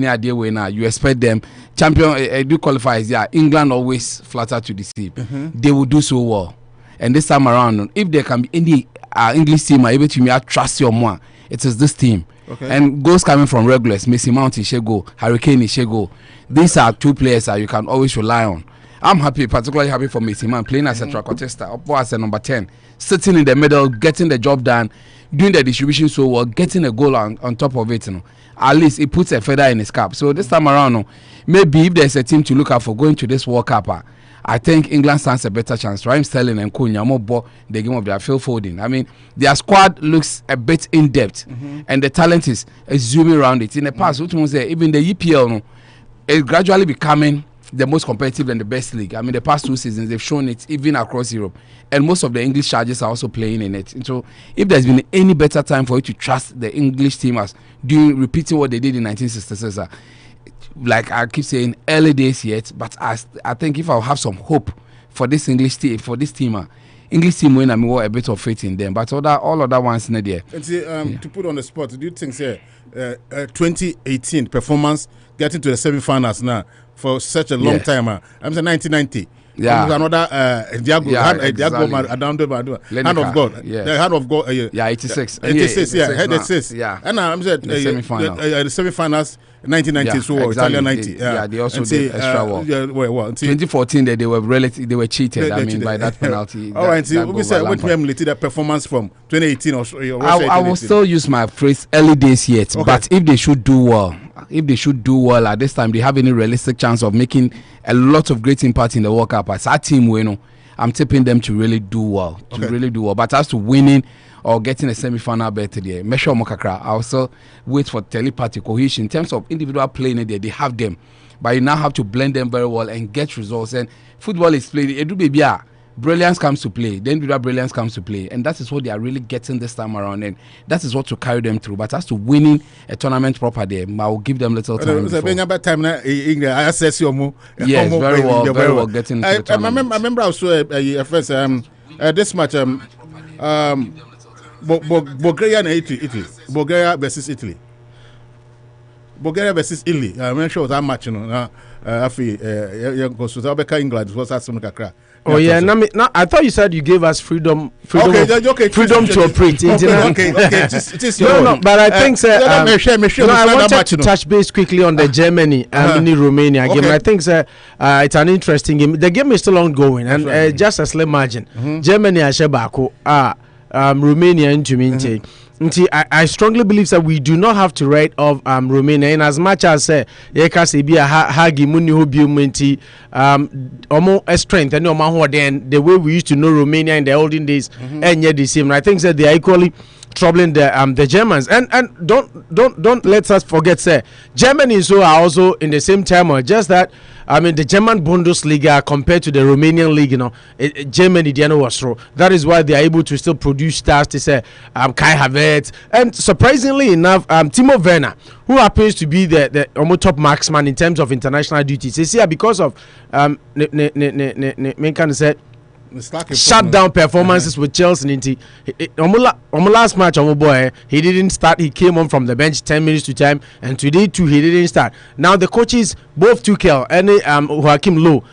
idea way now. You expect them champion do qualifiers. Yeah, England always flatter to deceive. They will do so well, and this time around, if there can be any English team are able to trust your more, it is this team. And goals coming from regulars, Mason Mount, Ishego, Hurricane, Ishego. These are two players that you can always rely on. I'm happy, particularly happy for Mason Mount playing as a central contester, up as a number 10, sitting in the middle, getting the job done, doing the distribution so well, getting a goal on top of it. At least it puts a feather in his cap. So this time around, maybe if there's a team to look out for going to this World Cup, I think England stands a better chance. Raheem Sterling and Cunha more the game of their Phil Foden. I mean, their squad looks a bit in depth, and the talent is zooming around it. In the past, even the EPL, is gradually becoming the most competitive and the best league. I mean, the past 2 seasons they've shown it even across Europe, and most of the English charges are also playing in it. And so, if there's been any better time for you to trust the English team as repeating what they did in 1966. Like I keep saying, early days yet, but I think if I'll have some hope for this English team, English team win, I mean, a bit of faith in them. But all other ones in there. And see, to put on the spot, do you think, say, 2018 performance getting to the semi-finals now for such a long time? I'm saying 1990. Yeah, another hand of God. The hand of God. 86. 86. Yeah, 86. Yeah, and I'm saying the semi-finals. 1990, so exactly. Italian 90. They also did extra work. 2014, they were cheated. By that penalty. All right, we said what the performance from 2018 or so. I will still use my phrase early days yet, but if they should do well, at this time, they have any realistic chance of making a lot of great impact in the World Cup. As our team, I'm tipping them to really do well, But as to winning or getting a semi-final bet today, measure Mokakra. I also wait for telepathy, cohesion. In terms of individual playing there, they have them, but you now have to blend them very well and get results. And football is played. Brilliance comes to play. Then individual brilliance comes to play, and that is what they are really getting this time around. And that is what to carry them through. But as to winning a tournament proper, there, I will give them little time. Yes, very well getting. I remember also first this match Bulgaria and Italy. Bulgaria versus Italy. I'm sure that match, England Oh yeah, I thought you said you gave us freedom to operate. No, but I think I wanted to touch base quickly on the Germany Romania game. I think it's an interesting game. The game is still ongoing, and just a slim margin. Germany Ashebako Romania into me. I strongly believe that we do not have to write off Romania, in as much as hagi muni hobiumenti strength and then the way we used to know Romania in the olden days and yet the same. I think that they are equally troubling the Germans, and don't let us forget, Germany are also in the same time, just that the German Bundesliga compared to the Romanian league, Germany was through. That is why they are able to still produce stars to say Kai Havertz, and surprisingly enough, Timo Werner, who happens to be the top marksman in terms of international duties. This year, because of shutdown performances with Chelsea. Last match, he didn't start. He came on from the bench 10 minutes to time, and today too he didn't start. Now the coaches, both Tuchel and Joachim Low,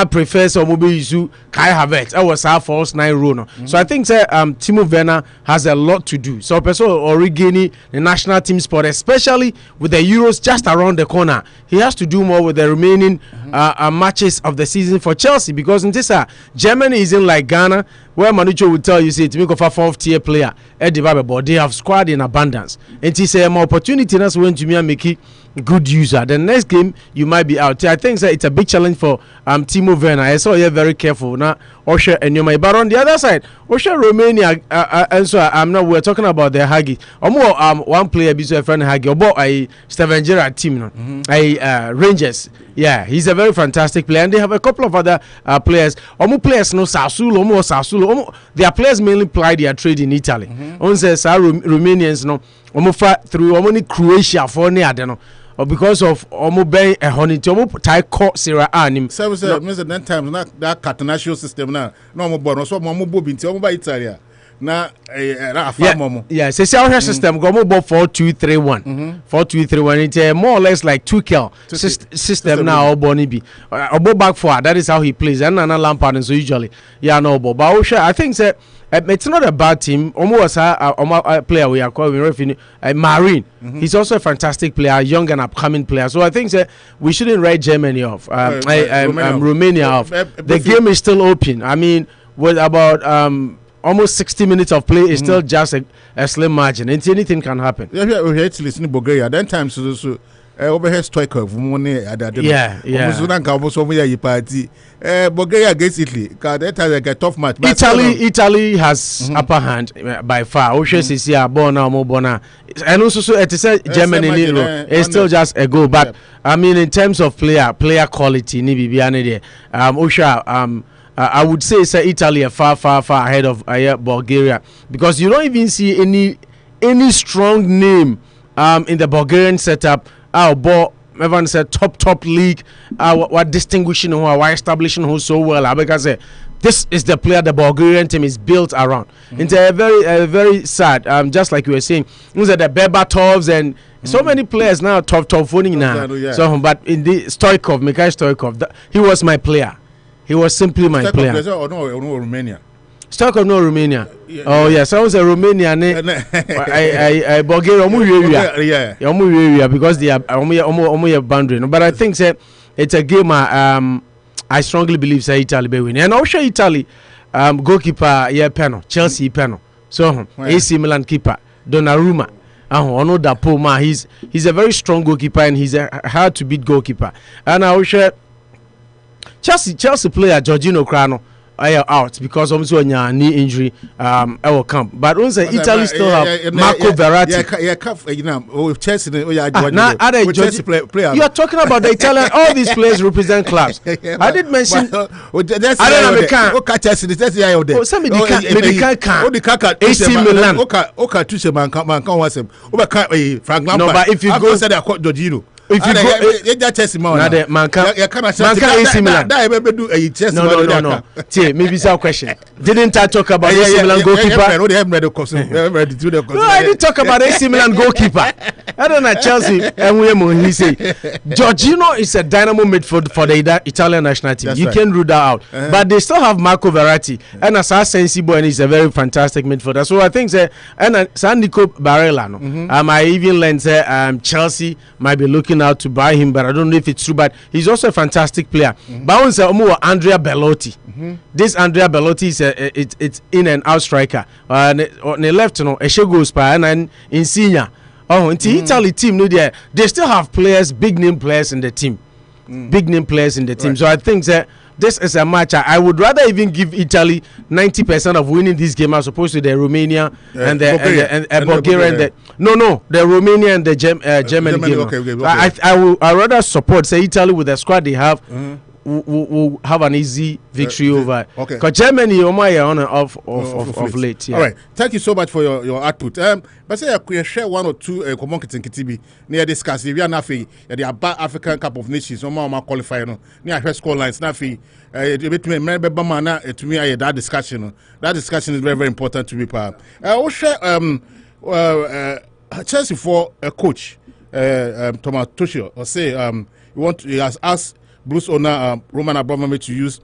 prefers Kai Havertz. I was our false 9 rule. So I think Timo Werner has a lot to do. So Origini, the national team spot, especially with the Euros just around the corner, he has to do more with the remaining matches of the season for Chelsea, because in this Germany isn't like Ghana, where Manucho would tell you, say, to make of a 4th-tier player, but they have squad in abundance. And it's an opportunity that's when to me make it good user. The next game you might be out. I think it's a big challenge for Timo Werner. I saw you very careful now. Osher and you might, but on the other side, Osher Romania and so we're talking about their Hagi. One player be a friend Hagi about a Steven Gerrard team, Rangers. Yeah, he's a very fantastic player, and they have a couple of other players. Players Sassuolo. Their players mainly ply their trade in Italy. Romanians through Croatia for or because of Bay a honey to Sarah Anim. So, that times that catenation system now. No more bonus, so Italia. na yeah, say our system go more 4-2-3-1. 4-2-3-1. It's more or less like Tuchel system now. Bonnie be back forward. That is how he plays. And Lampard and so usually, no, but I think that it's not a bad team. Almost a player we are calling Marine. He's also a fantastic player, young and upcoming player. So I think that we shouldn't write Germany off. Romania off. The game is still open. I mean, with about almost 60 minutes of play, is still just a slim margin. And anything can happen. Yeah, we had to listen to Bulgaria. Then times so overhead striker. Bulgaria against Italy. That has like a tough match. Italy has upper hand by far. And also it is Germany. It's still just a goal. But I mean, in terms of player quality, I would say Italy are far ahead of Bulgaria, because you don't even see any strong name in the Bulgarian setup. Everyone said top league. What distinguishing who are establishing who so well. Because this is the player the Bulgarian team is built around. It's a very sad. Just like you were saying, these are the Berbatovs and so many players now top phoning now. So, but in the Mikhail Stoikov, he was my player. He was simply my player. Or no, Romania. Stoikov, no Romania. Oh yes, I was a Romania. Bulgaria, because they are almost boundary. But I think it's a game. I strongly believe Italy will win. And also Italy goalkeeper Chelsea penal. So AC Milan keeper Donnarumma. He's a very strong goalkeeper and he's a hard to beat goalkeeper. And I also Chelsea player Jorginho Crano out because also a knee injury will come. But also Italy still have Marco Verratti. You are talking about the Italian. All these players represent clubs. I did mention. AC Milan. No, but if you go. If you go, no. Maybe it's our question. Didn't I talk about AC Milan goalkeeper? No, I didn't talk about AC Milan goalkeeper. I don't know Chelsea. And he say Jorginho is a dynamo midfield for the Italian national team. You can't rule that out. But they still have Marco Verratti and Asa Sensibo, and he's a very fantastic midfielder. So I think and San Nico Barella. I even learned Chelsea might be looking out to buy him, but I don't know if it's true. But he's also a fantastic player. But also Andrea Bellotti. This Andrea Bellotti is it's in and out striker. On the left, Eshego Spa and Insigne. Italy team, they still have players, big name players in the team. Right. So I think that this is a match. I would rather even give Italy 90% of winning this game as opposed to the Romania and the Bulgaria. The Romania and the Germany game. Okay. I rather support Italy with the squad they have. Will have an easy victory over. Okay. Because Germany on and off late. Yeah. All right. Thank you so much for your output. But say I could share one or two common things near discuss. If you are not the African Cup of Nations, my qualifier near first score lines. Nafi, to me, that discussion. That discussion is very, very important to be part. I will share Chelsea for a coach, Thomas Tuchel, or say he has asked Blues owner Roman Abramovich to use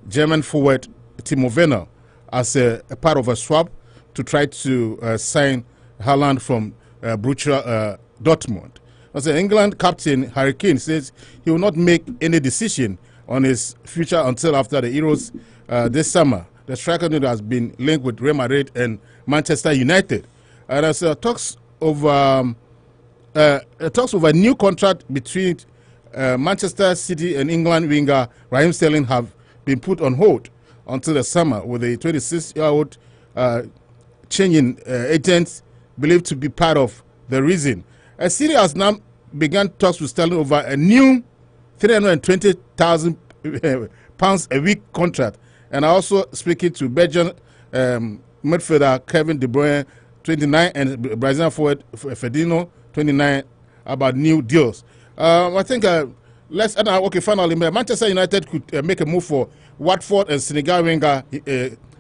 German forward Timo Werner as a part of a swap to try to sign Haaland from Borussia Dortmund. As the England captain Harry Kane says he will not make any decision on his future until after the Euros this summer. The striker has been linked with Real Madrid and Manchester United. And as talks over a new contract between Manchester City and England winger Raheem Sterling have been put on hold until the summer, with a 26-year-old changing agents believed to be part of the reason. City has now begun talks with Sterling over a new £320,000 a week contract, and also speaking to Belgian midfielder Kevin De Bruyne, 29, and Brazilian forward Ferdinand, 29, about new deals. I think finally, Manchester United could make a move for Watford and Senegal winger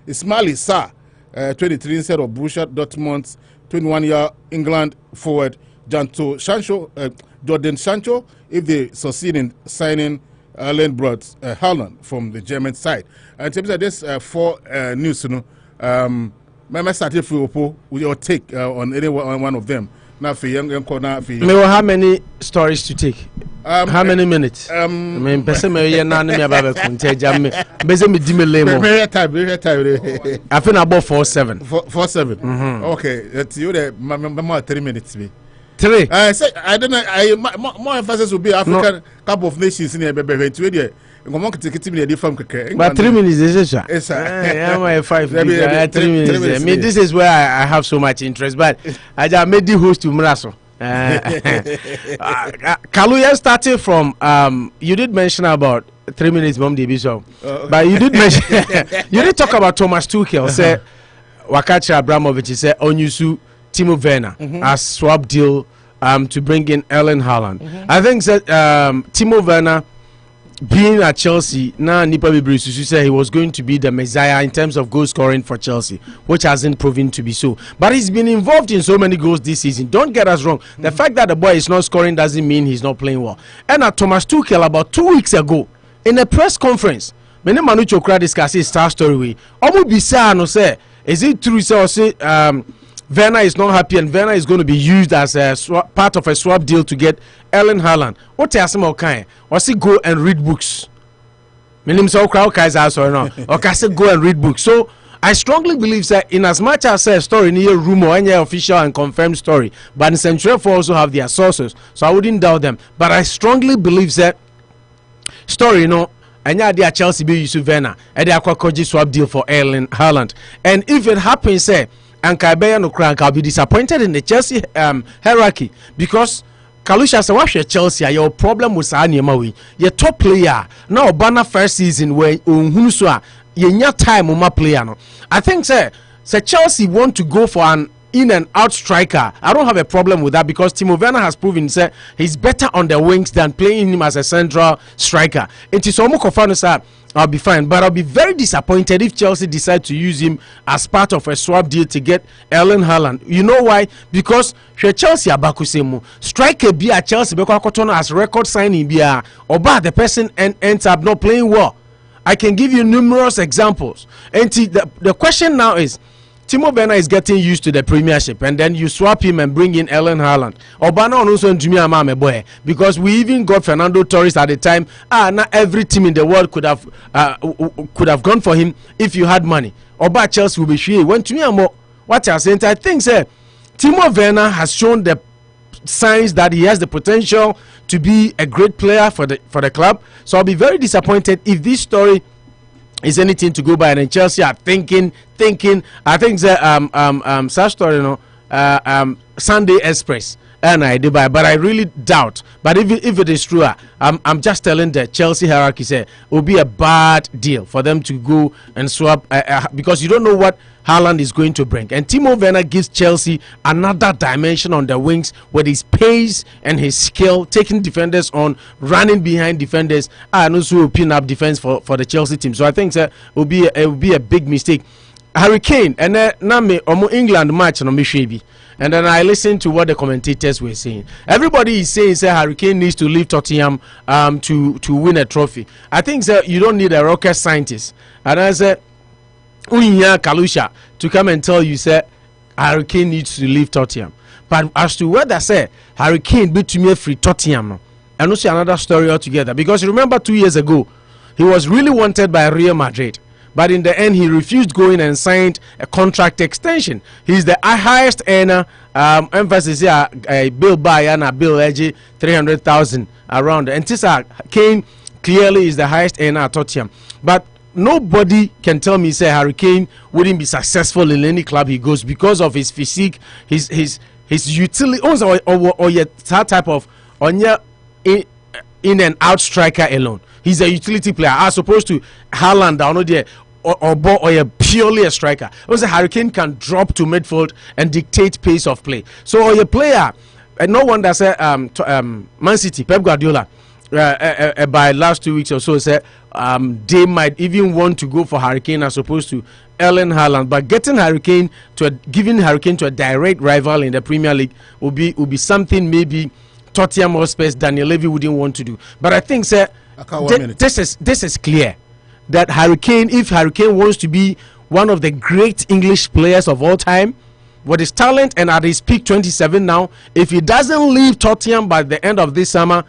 Ismaili Sarr. 23 instead of Borussia Dortmund's 21-year England forward Jordan Sancho, if they succeed in signing Erling Braut Haaland from the German side. And in terms of this 4 news, you know, I started with your take on any one of them. Now for young corner, how many stories to take? How many minutes? I mean, person me here now me about kunte jam me. Bese me di me lemo. Very time. I think about 47. 47. Okay, that's you there. More 3 minutes me. 3. I don't know. More emphasis will be African Cup of Nations in here. But 3 minutes is it? Yeah, 5. 3 minutes. I mean, this is where I have so much interest. But I just made the host to Mraso. Kaluya started from you did mention about 3 minutes mom so but you did mention you did talk about Thomas Tuchel say Wakachi Abramovich said Onyusu Timo Werner as swap deal to bring in Erling Haaland. I think that Timo Werner being at Chelsea now Nipa Bibrisusu said he was going to be the messiah in terms of goal scoring for Chelsea, which hasn't proven to be so. But he's been involved in so many goals this season. Don't get us wrong. The fact that the boy is not scoring doesn't mean he's not playing well. And at Thomas Tuchel about 2 weeks ago in a press conference, many Manucho Kra discussed his star story way. Omu bisa no say, is it true say Werner is not happy and Werner is going to be used as a part of a swap deal to get Erling Haaland? What you ask him okay? Was he go and read books? Meaning so crowd guys also no. Okay, say go and read books. So I strongly believe that in as much as a story near rumor any official and confirmed story, but in Central also have their sources, so I wouldn't doubt them. But I strongly believe that story, you know, and yeah, Chelsea be use Werner and they are swap deal for Erling Haaland. And if it happens, say and Kaibeya no crank, I'll be disappointed in the Chelsea hierarchy because Kalusha said, "What's your Chelsea? Your problem was Anyamawi. Your top player now. Banner first season where Unhunuswa your time uma player no. I think say Chelsea want to go for an in and out striker. I don't have a problem with that because Timo Werner has proven say he's better on the wings than playing him as a central striker. It is almost confirmed. I'll be fine, but I'll be very disappointed if Chelsea decide to use him as part of a swap deal to get Erling Haaland. You know why? Because Chelsea abakusemu striker be at Chelsea because as record signing be or the person ends up not playing well. I can give you numerous examples. And the question now is, Timo Werner is getting used to the Premiership, and then you swap him and bring in Erling Haaland. Obana also into boy because we even got Fernando Torres at the time. Not every team in the world could have gone for him if you had money. Oba Chelsea will be sure. When to me what I saying, I think Timo Werner has shown the signs that he has the potential to be a great player for the club. So I'll be very disappointed if this story is anything to go by, and Chelsea are thinking. I think the such story, you know, Sunday Express, and I did buy, but I really doubt. But if it is true, I'm just telling the Chelsea hierarchy say it will be a bad deal for them to go and swap because you don't know what Haaland is going to bring. And Timo Werner gives Chelsea another dimension on the wings with his pace and his skill, taking defenders on, running behind defenders, and also pin up defense for the Chelsea team. So I think it will be a big mistake. Harry Kane and then England match no Mishibi. And then I listened to what the commentators were saying. Everybody is saying Harry Kane needs to leave Tottenham to win a trophy. I think you don't need a rocket scientist. And I said Kalusha to come and tell you Harry Kane needs to leave Tottenham. But as to whether Harry Kane be to me free Tottenham no, and also another story altogether. Because remember 2 years ago he was really wanted by Real Madrid. But in the end, he refused going and signed a contract extension. He's the highest earner. Emphasis here, Bill Bayana, Bill Edgy, 300,000 around. And Kane clearly is the highest earner at Tottenham. But nobody can tell me Harry Kane wouldn't be successful in any club he goes because of his physique, his utility, or that type of in and out striker alone. He's a utility player as opposed to Haaland or purely a striker. Also, Harry Kane can drop to midfield and dictate pace of play. So, or a player, and no wonder Man City, Pep Guardiola, by last 2 weeks or so said they might even want to go for Hurricane as opposed to Erling Haaland, but giving Hurricane to a direct rival in the Premier League will be something maybe Tottenham Hotspur Daniel Levy wouldn't want to do. But I think this is clear that if Hurricane wants to be one of the great English players of all time, with his talent and at his peak 27 now, if he doesn't leave Tottenham by the end of this summer,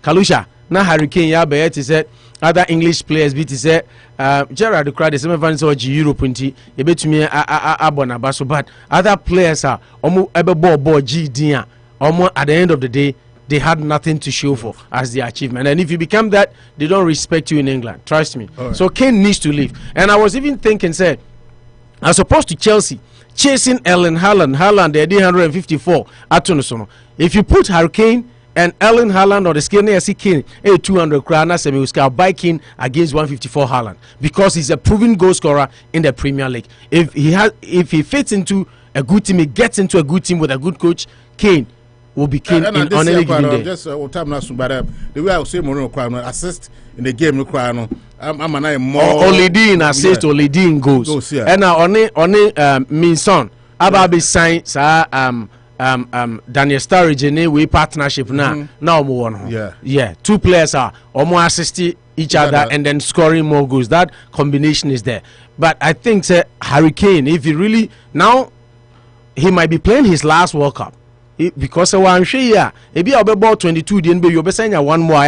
Kalusha, now Hurricane Yabayet said other English players beat said Gerard the crowd the same fans or Europe nti e betumi abona baso, but other players are omo ebe ball G omo at the end of the day they had nothing to show for as the achievement, and if you become that, they don't respect you in England, trust me. Right. So Kane needs to leave. And I was even thinking, said as opposed to Chelsea chasing Erling Haaland they did 154 atonosono, if you put Hurricane and Erling Haaland or the skinny as Kane 200 krana semi will score by Kane against 154 Haaland, because he's a proven goal scorer in the Premier League. If he fits into a good team, he gets into a good team with a good coach, Kane will be Kane in on any given day. Just time now, but the way I will say Mourinho crowd assist in the game no crowd no. I'm more Olidi in assist, Olidi in goals. Yeah. And now only Minson Ababi sign Daniel Sturridge we partnership now one. Yeah. Two players are almost assisting each other and then scoring more goals. That combination is there. But I think Hurricane, if he really now he might be playing his last World Cup. Because I'm sure maybe I'll be about 22 then you'll be saying one more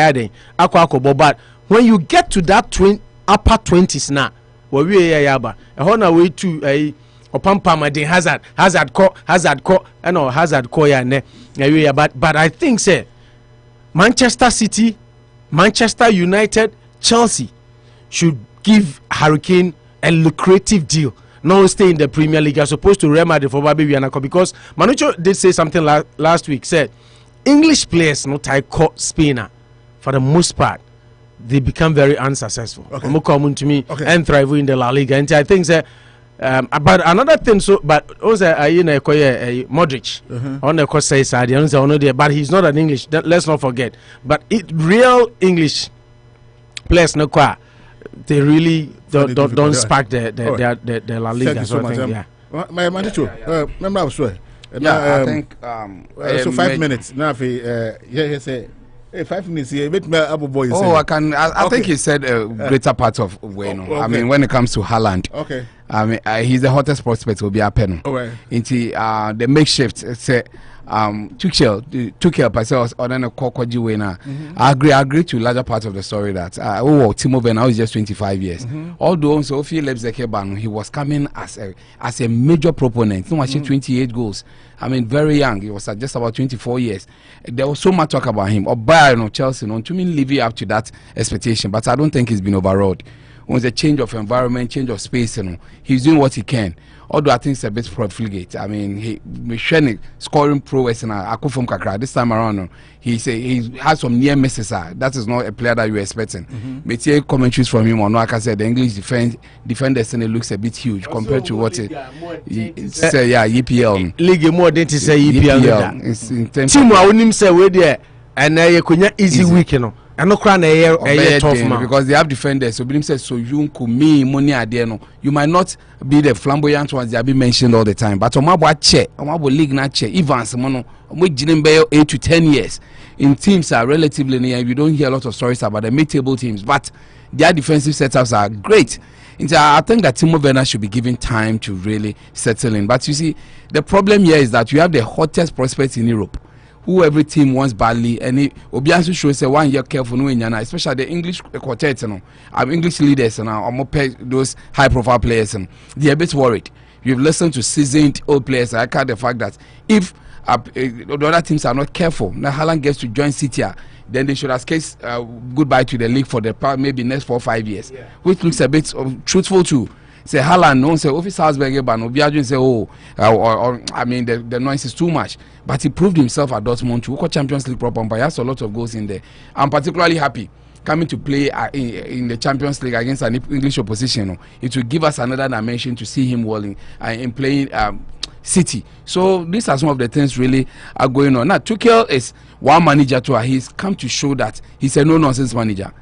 but when you get to that upper 20s now we yaba a way to a Pampama Hazard but I think Manchester City, Manchester United, Chelsea should give Hurricane a lucrative deal. Now stay in the Premier League as opposed to Real Madrid for Babi Vianako, because Manucho did say something last week, said English players not Spainer for the most part they become very unsuccessful. And thrive in the La Liga. And I think but another thing, but also Modric on the course says but he's not an English, let's not forget. But real English players no qua they really don't spark the La Liga. So I think, my manager, remember I was sure. I think so 5 minutes now. He say 5 minutes here. I think he said a greater part of Bueno. I mean, when it comes to Haaland, I mean, he's the hottest prospect will be a pen. Into the makeshift say Tuchel myself or then a Kokoji winner. I agree to larger part of the story that Timo Werner is just 25 years. Although so he was coming as a major proponent, watching 28 goals. I mean, very young. He was just about 24 years. There was so much talk about him. Or Bayern or Chelsea, to me, living up to that expectation. But I don't think he's been overrode. It was a change of environment, change of space. He's doing what he can. Although I think it's a bit profligate. I mean, he scoring prowess and Akufum Kakra. This time around, he has some near misses. That is not a player that you're expecting. But here commentaries from him on like I said, the English defenders and it looks a bit huge compared to what EPL. League more than to say EPL. Team I wouldn't say we're there and easy week, and no crown a tough man because they have defenders. So Bilim says so you could me money adeno. You might not be the flamboyant ones that have been mentioned all the time, but Omabo league na che Evans mono we 8 to 10 years in teams are relatively near. You don't hear a lot of stories about the mid-table teams, but their defensive setups are great. I think that Timo Werner should be given time to really settle in. But you see, the problem here is that you have the hottest prospects in Europe, who every team wants badly, and Obiansu shows a 1 year careful no Indiana, especially the English quartet, English leaders those high profile players, and they're a bit worried. You've listened to seasoned old players. I can't the fact that if the other teams are not careful, now Haaland gets to join City, then they should ask goodbye to the league for the maybe next 4 or 5 years, which looks a bit truthful too. Say Haaland, no say Office Salzburg, but Obiansu say I mean the noise is too much. But he proved himself at Dortmund to win Champions League proper, but he has a lot of goals in there. I'm particularly happy coming to play in the Champions League against an English opposition. It will give us another dimension to see him well in playing City. So these are some of the things really are going on. Now Tuchel is one manager to he's come to show that he's a no-nonsense manager.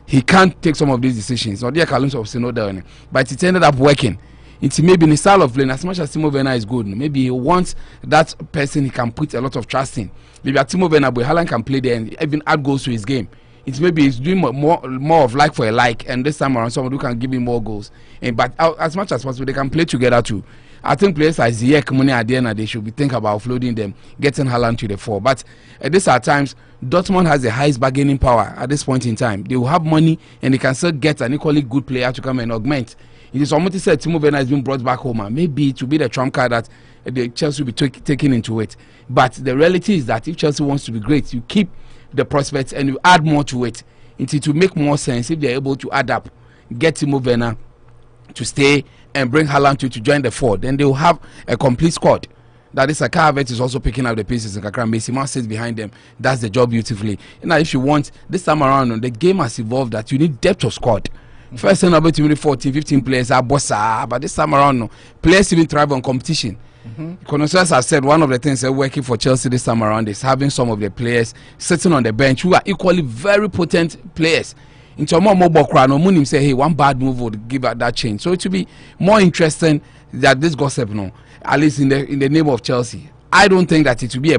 He can't take some of these decisions. Or KALUSHA, but it ended up working. It's maybe in the style of playing, as much as Timo Werner is good, maybe he wants that person he can put a lot of trust in. Maybe Timo Werner, but Haaland can play there and even add goals to his game. It's maybe he's doing more of like for a like, and this time around someone who can give him more goals. But as much as possible, they can play together too. I think players like Ziyech, Mune, Adena, they should be thinking about offloading them, getting Haaland to the fore. But at these are times, Dortmund has the highest bargaining power at this point in time. They will have money and they can still get an equally good player to come and augment. It is almost said Timo Werner has been brought back home, and maybe it will be the trump card that the Chelsea will be taken into it. But the reality is that if Chelsea wants to be great, you keep the prospects and you add more to it. It will make more sense if they're able to add up, get Timo Werner to stay and bring Haaland to join the four. Then they will have a complete squad. That is, Kai Havertz is also picking up the pieces in Kakra. Messi sits behind them. That's the job beautifully. Now, if you want this time around, the game has evolved that you need depth of squad. First time about 14, 15 players are bossa, but this time around, no, players even thrive on competition. Connoisseurs have said one of the things they're working for Chelsea this time around is having some of the players sitting on the bench who are equally very potent players. Into more mobile crowd, no Munim say, hey, one bad move would give out that change. So it will be more interesting that this gossip, no, at least in the name of Chelsea. I don't think that it will be a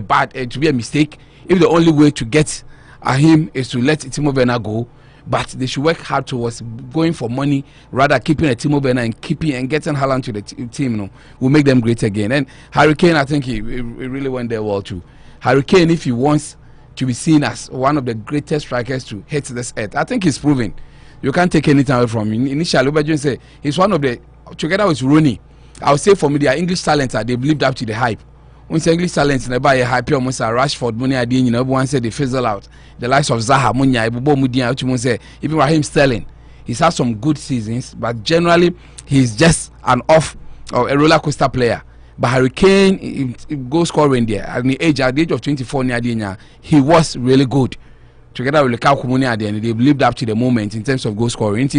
mistake if the only way to get him is to let Timo Werner go. But they should work hard towards going for money, rather keeping a Timo Werner and keeping and getting Haaland to the team. No, will make them great again. And Harry Kane, I think he really went there well too. Harry Kane, if he wants to be seen as one of the greatest strikers to hit this earth, I think he's proven. You can't take anything away from him. Initially, Obajun say he's one of the, together with Rooney, I would say for me, they are English talents. They've lived up to the hype. When English talents never a hype, almost a Rashford, money idea, you know, everyone said they fizzle out. The likes of Zaha, Munya, Ibubo Mudia, say even Raheem Sterling, he's had some good seasons, but generally he's just an off or a roller coaster player. But Harry Kane, goal scoring there at the age of 24, he was really good. Together with Lukaku, Munya, they've lived up to the moment in terms of goal scoring.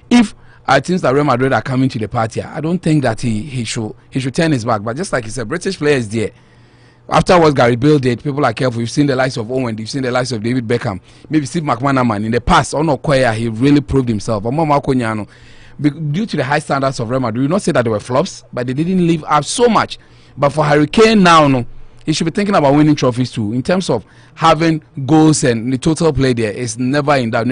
If I think that Real Madrid are coming to the party, I don't think that he should turn his back. But just like he said, British players there. After what Gary Bill did, people are careful. You've seen the likes of Owen, you've seen the likes of David Beckham, maybe Steve McManaman. In the past, he really proved himself. Due to the high standards of Real Madrid, we not say that they were flops, but they didn't live up so much. But for Harry Kane now, no, he should be thinking about winning trophies too. In terms of having goals and the total play there is never in doubt.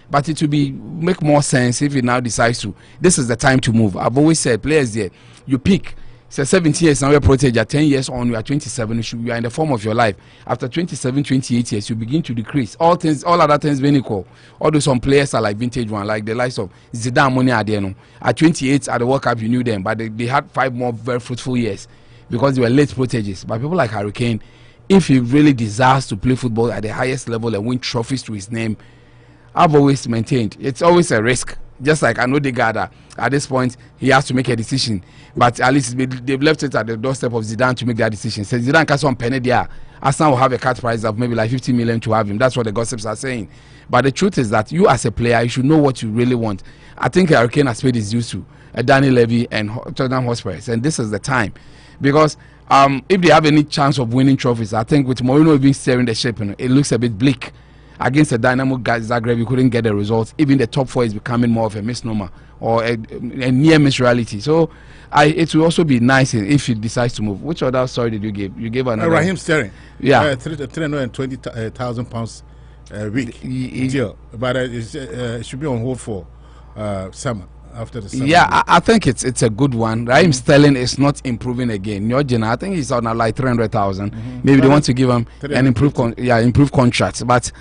But it will make more sense if he now decides to. This is the time to move. I've always said, players there, you pick. So 17 years now you're protege, 10 years on you are 27, you are in the form of your life. After 27, 28 years, you begin to decrease. All other things being equal. Although some players are like vintage one, like the likes of Zidane, Mone, Adeno. At 28 at the World Cup, you knew them, but they had 5 more very fruitful years because they were late proteges. But people like Harry Kane, if he really desires to play football at the highest level and win trophies to his name, I've always maintained it's always a risk. Just like I know Odegaard, at this point he has to make a decision, but at least they've left it at the doorstep of Zidane to make that decision. So Zidane can some penny there. Arsenal will have a cat price of maybe like 50 million to have him. That's what the gossips are saying. But the truth is that you as a player, you should know what you really want. I think Harry Kane has paid his dues to Danny Levy and Tottenham Hotspur, and this is the time because if they have any chance of winning trophies, I think with Mourinho being steering the ship, it looks a bit bleak. Against the Dynamo Zagreb, you couldn't get the results. Even the top 4 is becoming more of a misnomer or a near misreality. So it will also be nice if he decides to move. Which other story did you give? You gave another. Raheem Sterling. Yeah. £320,000 a week deal. But it should be on hold for summer. After the summer. Yeah, I think it's a good one. Raheem Sterling is not improving again. I think he's on like 300,000. Maybe they want to give him an improved contract, but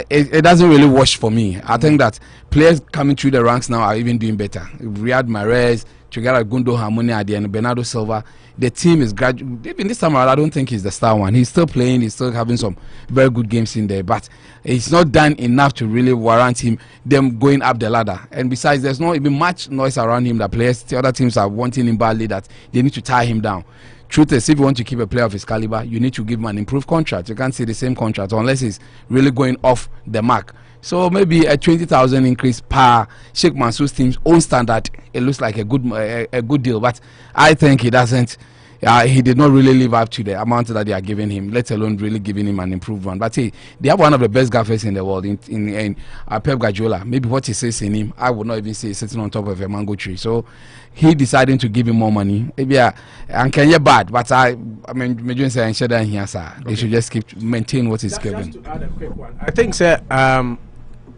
it doesn't really wash for me. I think that players coming through the ranks now are even doing better. Riyad Mahrez, together Gundo Harmony at the end, Bernardo Silva. The team is gradually. Even this time around, I don't think he's the star one. He's still playing. He's still having some very good games in there, but it's not done enough to really warrant them going up the ladder. And besides, there's not even much noise around him that the other teams are wanting him badly that they need to tie him down. Truth is, if you want to keep a player of his caliber, you need to give him an improved contract. You can't say the same contract unless he's really going off the mark. So maybe a 20,000 increase per Sheikh Mansour's team's own standard. It looks like a good deal, but I think it doesn't he did not really live up to the amount that they are giving him, let alone really giving him an improved one. But hey, they have one of the best gaffers in the world in Pep Guardiola. Maybe what he says in him, I would not even say sitting on top of a mango tree. So he decided to give him more money. Maybe and can you bad, but I mean, they should just maintain what is given. Just to add a quick one, I think, sir,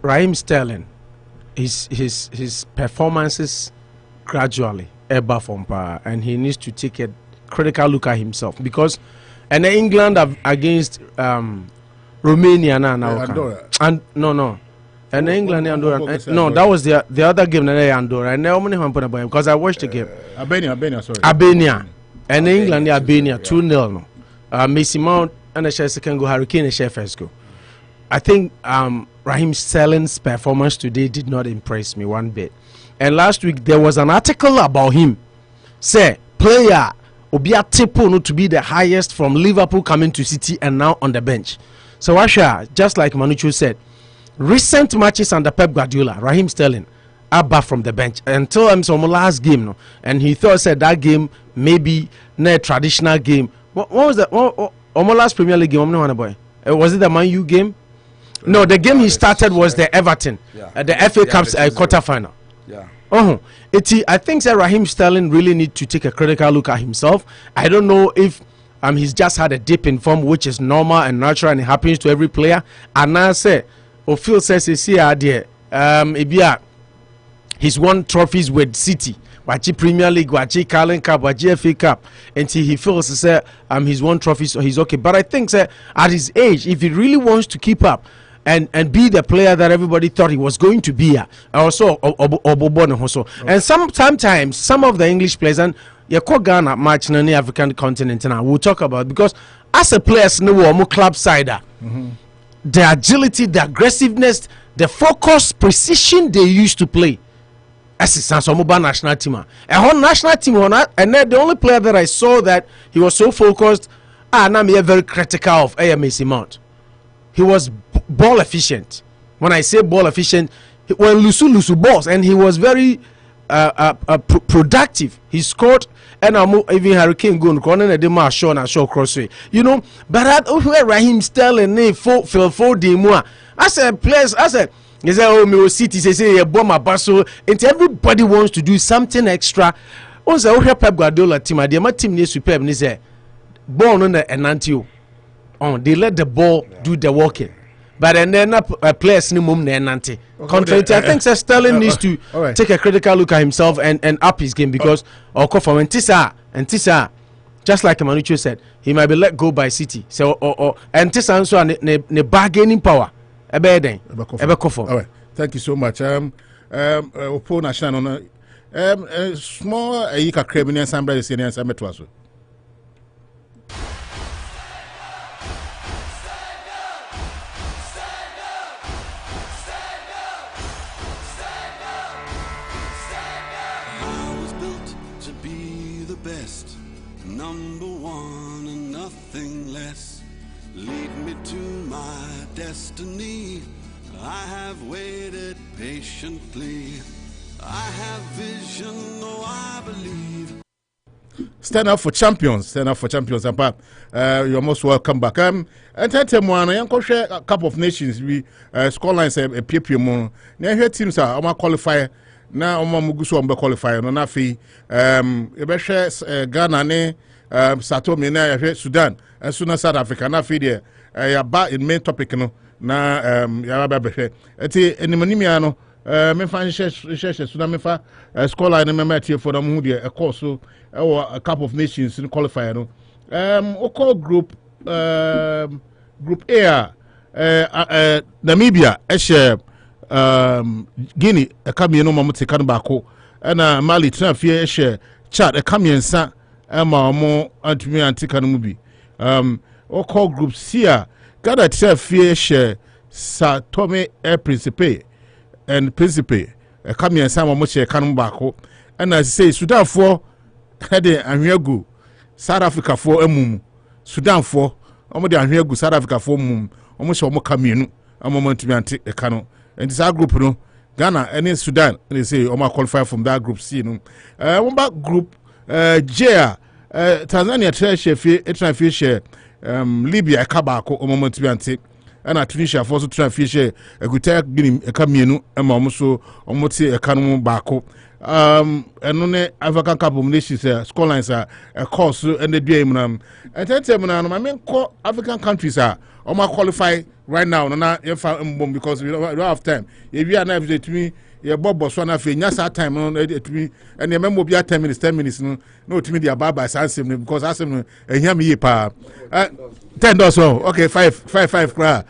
Raheem Sterling, his performances gradually ebb from par, and he needs to take a critical look at himself, because and England against Romania now and no and England and Andorra no, that was the other game Andorra, and because I watched the game. Albania and England Albania 2-0 no. Macy Mount and the second go, Hurricane and first go. I think Raheem Sterling's performance today did not impress me one bit. And last week there was an article about him. Say player Obia Tipo to be the highest from Liverpool coming to City and now on the bench. So Asha, just like Manucho said, recent matches under Pep Guardiola, Raheem Sterling are back from the bench until some last game, no, and he thought said that game maybe not a traditional game. What was that? Last Premier League game? Was it the Man U game? No, the game he started was the Everton, the FA Cup's quarter-final. Yeah. I think that Raheem Sterling really need to take a critical look at himself. I don't know if he's just had a dip in form, which is normal and natural, and it happens to every player. And I say, Phil says he's won trophies with City, watch Premier League, watch Carling Cup, watch FA Cup, until he feels he's won trophies, so he's okay. But I think at his age, if he really wants to keep up and be the player that everybody thought he was going to be, also and sometimes some of the English players, and Ghana match in the African continent, and we'll talk about, because as a player, club sider, the agility, the aggressiveness, the focus, precision they used to play. As a national team, a whole national team, and the only player that I saw that he was so focused, and I'm very critical of Macy Mount. He was ball efficient. When I say ball efficient, when Lusu balls, and he was very productive. He scored, and even Hurricane go corner and the show and show crossway. You know, but at Raheem Sterling, for the I said, players, I said. He said, "Oh, me City say a bomb basso." And everybody wants to do something extra. Also, we have Pep Guardiola team. My team is superb. He said, "Ball on the Enantio." They let the ball do the working, but then players no mum Enanti. Contrary, I think Sterling needs to take a critical look at himself and up his game, because from Tisa, just like Manucho said, he might be let go by City. So and Tisa also ne bargaining power. All right, thank you so much. Opo national small yika criminal assembly is in assembly to us. I was built to be the best, number one and nothing less. Lead me to my destiny. I have waited patiently. I have vision, though I believe. Stand up for champions. Stand up for champions. And you're most welcome back. And tell me, I can share a couple of nations. We scorelines a PPM. Now here teams are qualify. Now Mugusu qualify. No nafi. Ghana ne Sato Mena Sudan. As soon as South Africa nafi there. Ya ba in main topic no na ya ba behwe eti enimaniano me fan share so na me fa scoreline me matie for them hu there a course so a couple of nations in qualifier no oko group A Namibia share Guinea a come no mamuti kan bako na Mali transfer share Chad a come yensa ma mo antumi antika no mu bi Oko group C Ghana fear share Sa Tome Principe and Principe a come and some much a cannon bako and I say Sudan for Hede and Riagu South Africa for a mum Sudan for almost and Riagu South Africa for mum almost almost come in a moment to be antique a cannon and this our group no Ghana and in Sudan and they say Oma qualify from that group C no one back group J Tanzania treasure share Libya kabako o moment bi ante ana Tunisia for so share Equatorial Guinea kamienu ema omuso omoti ekanu baako eno ne African Cup of Nations scorelines a course and the game and then I mean African countries are qualify right now na because we don't have time. If you are not to me yeah, Bob Botswana fe nyasa time no to me and remember be 10 minutes no to me the baba asim because asim ehia me pa $10 so okay 5 kra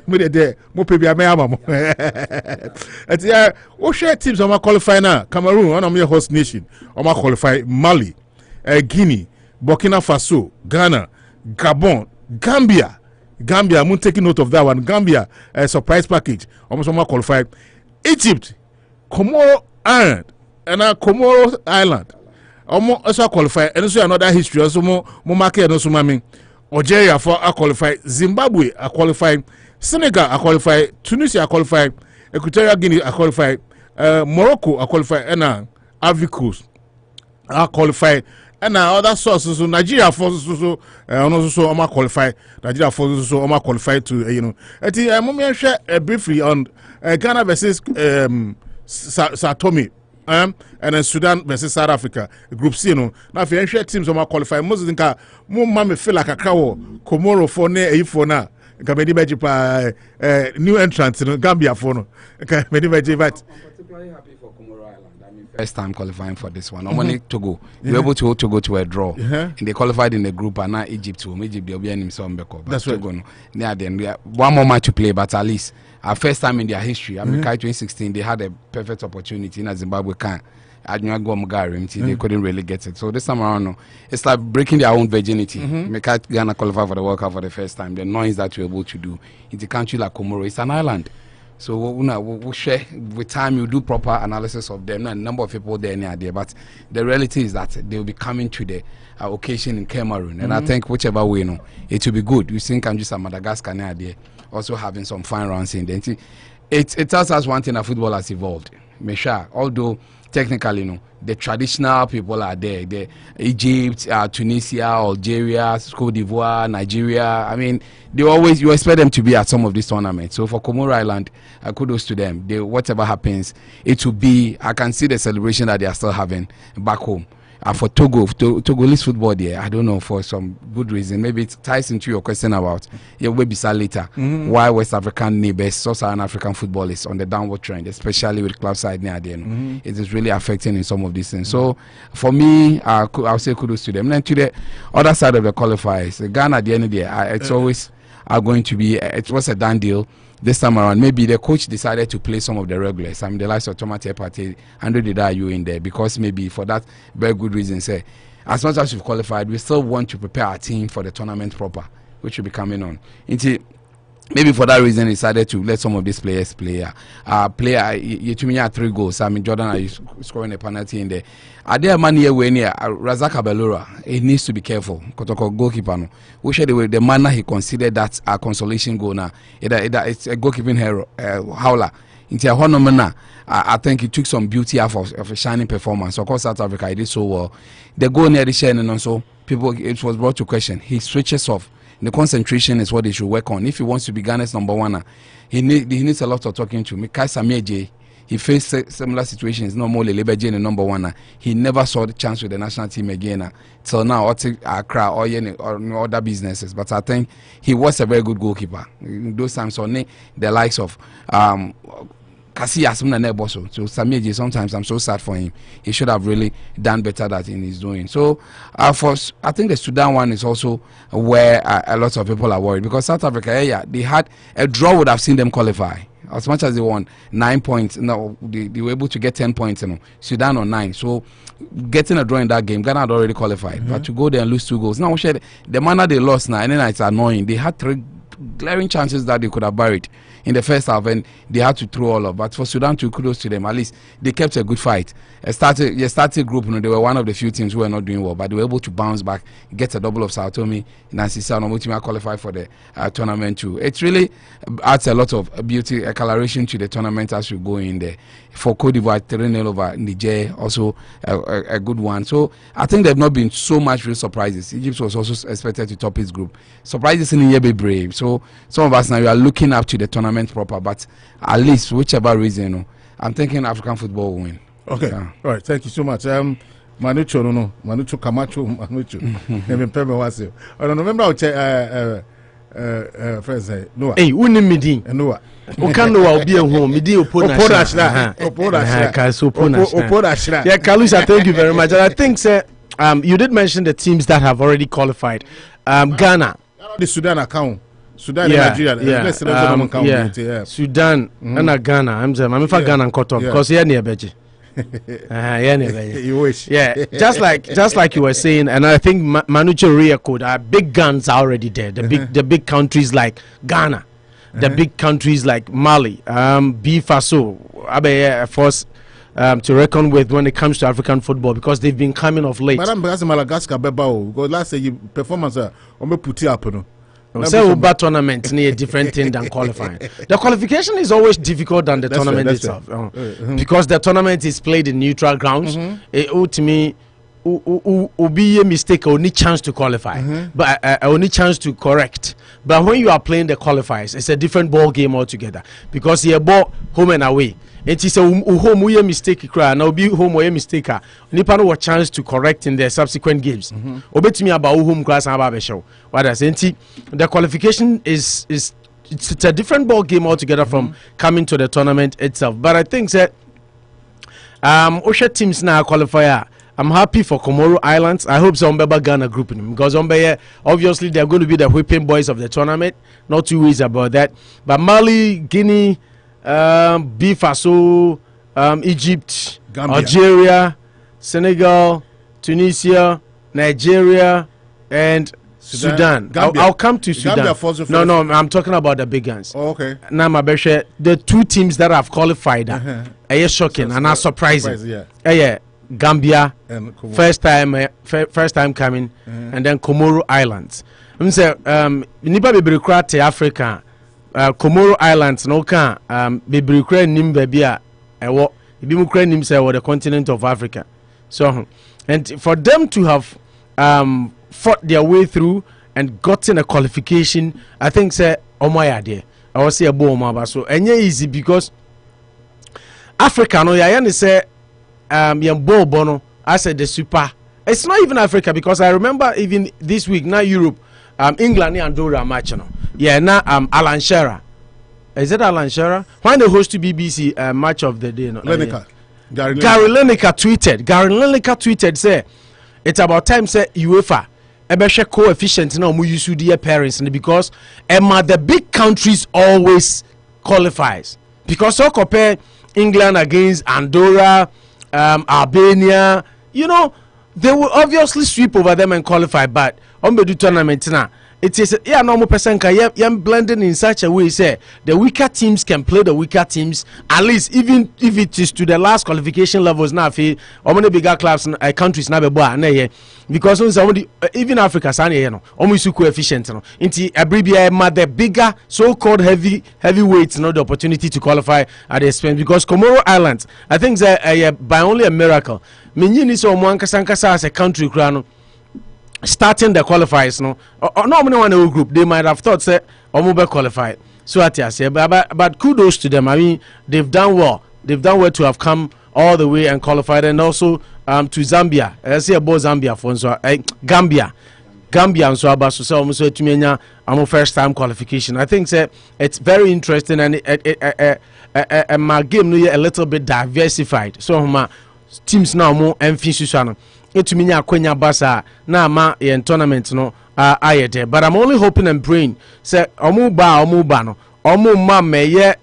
me dey mo pe bia me ama mo at yeah we share teams on qualify now Cameroon one of my host nation on qualify Mali Guinea Burkina Faso Ghana Gabon Gambia I'm taking note of that one Gambia surprise package almost qualify Egypt, Comoro Island, and Comoro Island. Also qualify, and also another history. Also more market and also mami. Algeria for a qualify, Zimbabwe a qualify, Senegal a qualify, Tunisia a qualify, Equatorial Guinea a qualify, Morocco a qualify, and Ivory Coast a qualify, and other sources. So Nigeria forces also qualify. Nigeria forces also qualify to you know. I think I'm share briefly on. Ghana versus Sao Tome, and then Sudan versus South Africa. Group C, no. Now, if you share teams on qualify, most of them more feel like a cow, Comoro for ne for now. Kamedi Magic new entrants, Gambia for no. Kamedi Magic, but. Particularly happy for Comoro Island. I mean, first time qualifying for this one. Normally Togo, we were able to go to a draw, and they qualified in the group, and now Egypt too. Egypt they'll be in some backup. That's right. Near then we have one more match to play, but at least. Our first time in their history, I mean, 2016, they had a perfect opportunity in Zimbabwe. They couldn't really get it. So this time around, it's like breaking their own virginity. Ghana qualify for the World Cup for the first time. The noise that we're able to do in the country like Comoro, it's an island. So we'll share with time. You do proper analysis of them. And a number of people there near there, but the reality is that they will be coming to the occasion in Cameroon, and I think whichever way, it will be good. You think countries like Madagascar near there. Also having some fine rounds in there. It tells us one thing that football has evolved. Although technically, the traditional people are there. The Egypt, Tunisia, Algeria, Cote d'Ivoire, Nigeria. I mean, you expect them to be at some of these tournaments. So for Comoro Island, kudos to them. Whatever happens, it will be. I can see the celebration that they are still having back home. For Togolese football there, I don't know, for some good reason. Maybe it ties into your question about later why West African neighbors, Sub-Saharan African football is on the downward trend, especially with club side near there. It is really affecting in some of these things. So for me, I'll say kudos to them. And then to the other side of the qualifiers, Ghana at the end of the day, it's always going to be, it was a done deal. This time around, maybe the coach decided to play some of the regulars. I mean, the likes of Tomate Partey, Andrew Didayu in there, because maybe for that very good reason, say, as much as we've qualified, we still want to prepare our team for the tournament proper, which will be coming on. Maybe for that reason, he decided to let some of these players play. You had 3 goals. I mean, Jordan is scoring a penalty in there. Are there money away near Razak Abelura? He needs to be careful. Kotoko goalkeeper, no. We share the manner he considered that a consolation goal now. It's a goalkeeping hero, howler. I think he took some beauty out of a shining performance. Of course, South Africa, he did so well. The goal near the share, and also it was brought to question. He switches off. The concentration is what they should work on. If he wants to be Ghana's number one, he needs a lot of talking to. Mikai Samieje, he faced similar situations. No more Lelebeje in the number one. He never saw the chance with the national team again. Till now, Accra or other businesses. But I think he was a very good goalkeeper. In those times, the likes of so Samieji, sometimes I'm so sad for him. He should have really done better than he's doing. So I think the Sudan one is also where a lot of people are worried, because South Africa, they had a draw would have seen them qualify. As much as they won 9 points, no, they were able to get 10 points. Sudan on 9. So getting a draw in that game, Ghana had already qualified. But to go there and lose 2 goals, now the manner they lost now, and then it's annoying. They had 3 glaring chances that they could have buried. in the first half, and they had to throw all up. But for Sudan, to kudos to them, at least they kept a good fight. A started group, they were one of the few teams who were not doing well, but they were able to bounce back, get a double of Sao Tome, Nancy Sao, and qualify for the tournament too. It really adds a lot of beauty, a coloration to the tournament as we go in there. For Cote d'Ivoire, 3-0 over Niger, also a good one. So I think there have not been so much real surprises. Egypt was also expected to top its group. Surprises in the be brave. So some of us now we are looking up to the tournament proper, but at least whichever reason, I'm thinking African football will win. Okay, all right. Thank you so much. Manucho Camacho, Manucho. I don't remember friends. Noah. Hey, uni midi. Noah. Noah will be at home. Midi Opona. Yeah, Kalusha, thank you very much. And I think, sir, you did mention the teams that have already qualified. Ghana. The Sudan account. Sudan and Nigeria. Sudan and Ghana. I'm Ghana and Koto because here near Beji. You wish. Yeah, just like you were saying, and I think Manucho re-echoed. Big guns are already there. The big countries like Ghana, the big countries like Mali, Faso, force to reckon with when it comes to African football because they've been coming of late. Madam, because Madagascar, because last year performance put up. So tournament near a different thing than qualifying. The qualification is always difficult than the tournament itself because the tournament is played in neutral grounds. To me, be a mistake, only chance to qualify, but only chance to correct. But when you are playing the qualifiers, it's a different ball game altogether because you ball home and away. It is a home we mistake cry now be home we mistake nipa no chance to correct in the subsequent games. Obetimi about home class and about show. What I say the qualification is it's a different ball game altogether from coming to the tournament itself. But I think that Osha teams now qualifier. I'm happy for Comoro Islands. I hope Zombeba Ghana group in them because obviously they're going to be the whipping boys of the tournament. Not two ways about that. But Mali, Guinea, Faso, Egypt, Gambia, Algeria, Senegal, Tunisia, Nigeria, and Sudan. I'll come to Sudan. No, I'm talking about the big guns. Oh, okay. Now, the two teams that have qualified are shocking and are surprising. Yeah. Gambia, first time coming, and then Comoro Islands. I'm saying, nipa bebree Africa. Comoro Islands no can bebree kra nim babia ewo ebi mu kra nim say the continent of Africa. So and for them to have fought their way through and gotten a qualification, I think say omoya there I was say a bo omo so enye easy because Africa no ya say yam bo bono I said the super. It's not even Africa because I remember even this week now Europe England and Andorra match no. Yeah, now Alan Shearer. Is it Alan Shearer? When they host to BBC match of the day? No? Gary Lineker tweeted, say it's about time say UEFA ebeshe coefficient now we use the parents because the big countries always qualifies because so compare England against Andorra, Albania, they will obviously sweep over them and qualify, but on the tournament now. It is normal person can blending in such a way say the weaker teams can play the weaker teams at least even if it is to the last qualification levels now for many bigger clubs countries now because even Africa almost coefficient into the bigger so-called heavyweights the opportunity to qualify at the expense because Comoro Islands I think by only a miracle as a country starting the qualifiers no group they might have thought say Omobe qualified so but kudos to them. I mean they've done well to have come all the way and qualified and also to Zambia I say about Zambia for Gambia and so about so almost to first time qualification. I think it's very interesting and my game a little bit diversified so my teams now more emphasis on to me akwenya basa na ma in tournament no ayete but I'm only hoping and praying say omu ba no omu ma meye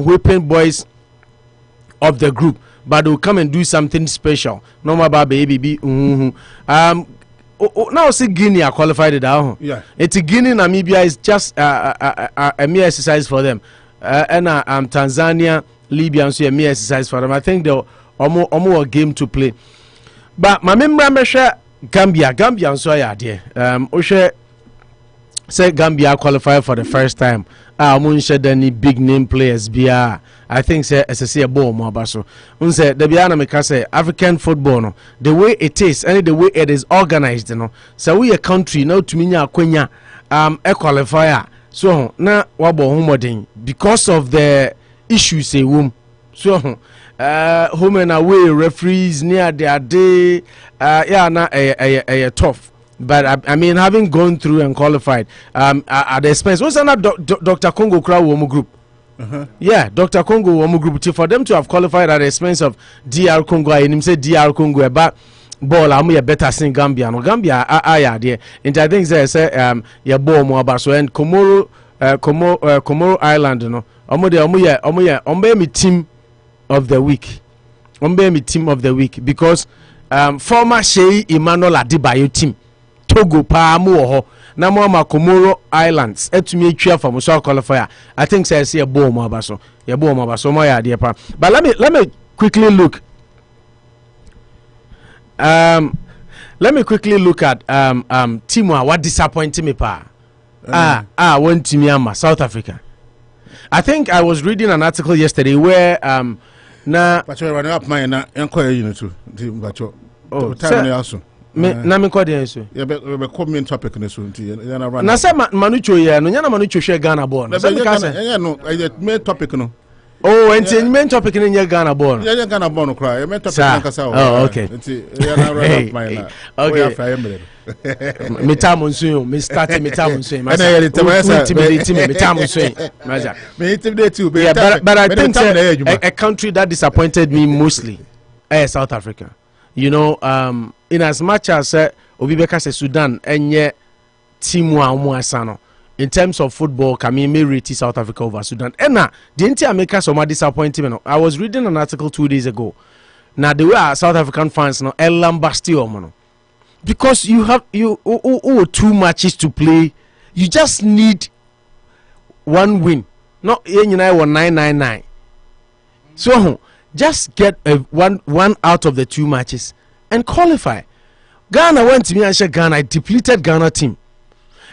whipping boys of the group but they'll come and do something special no ma ba baby now see Guinea are qualified it out. Yeah, it's Guinea Namibia is just a mere exercise for them. and Tanzania, Libya, and so me exercise for them. I think they're almost a game to play. But my member Gambia and so there. Oshe say Gambia qualify for the first time. Munche any big name players bia. I think say SSC a ball more baso. Unse the biana me say African football no the way it is and the way it is organized no. So we a country now to minya kwenya a qualifier. So na wabo homodin because of the issues say womb. So home and away referees near their day yeah na tough. But I mean, having gone through and qualified at the expense, what's that Dr. Congo Crowd Womo Group? Yeah, Dr. Congo Womo Group. For them to have qualified at the expense of DR Congo, I him say DR Congo about ball. I'm a better sing Gambia. No Gambia, yeah, there. And I think they say yeah, ball more about so and Comoro Island. You know, ombe me team of the week. Ombe me team of the week because former Shei Emmanuel Adebayo team. Togo pa mu ho na mo ma Comoro Islands etumi atwa from so qualifier. I think say a ball mo abaso mo ya de pa. But let me quickly look at team what disappointed me pa. One team ama South Africa. I think I was reading an article yesterday where na bacho running up my na enko you know too bacho time also na me call the so yeah be come topic na so na say manucho ye no nya na manucho share Ghana ball na say me ka say yeah no main topic no oh and main topic ni nya Ghana ball yeah Ghana ball no cry main topic na ka say oh okay yeah na run up my na okay me time on soon me start me time on soon me time on soon me intimidate too but I think a country that disappointed me mostly South Africa. You know, in as much as Obibeka say Sudan enye team wa asano in terms of football, Kami may rate South Africa over Sudan. And now the entire make some disappointment. I was reading an article 2 days ago. Now the way our South African fans no Elambastio because you have two matches to play, you just need one win. Not you know 999. So just get one out of the two matches and qualify. Ghana went to me and said Ghana, depleted Ghana team.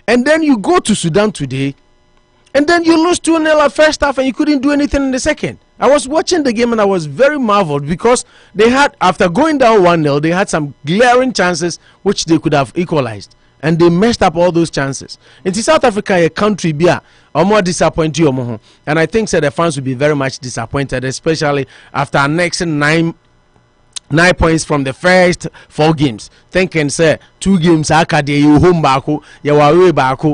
And then you go to Sudan today, and then you lose 2-0 at first half and you couldn't do anything in the second. I was watching the game and I was very marveled because they had, after going down 1-0, they had some glaring chances which they could have equalized. And they messed up all those chances. In South Africa, a country or more disappointed. And I think the fans will be very much disappointed, especially after annexing 9 points from the first 4 games. Thinking, say, 2 games, you home back, you are way back,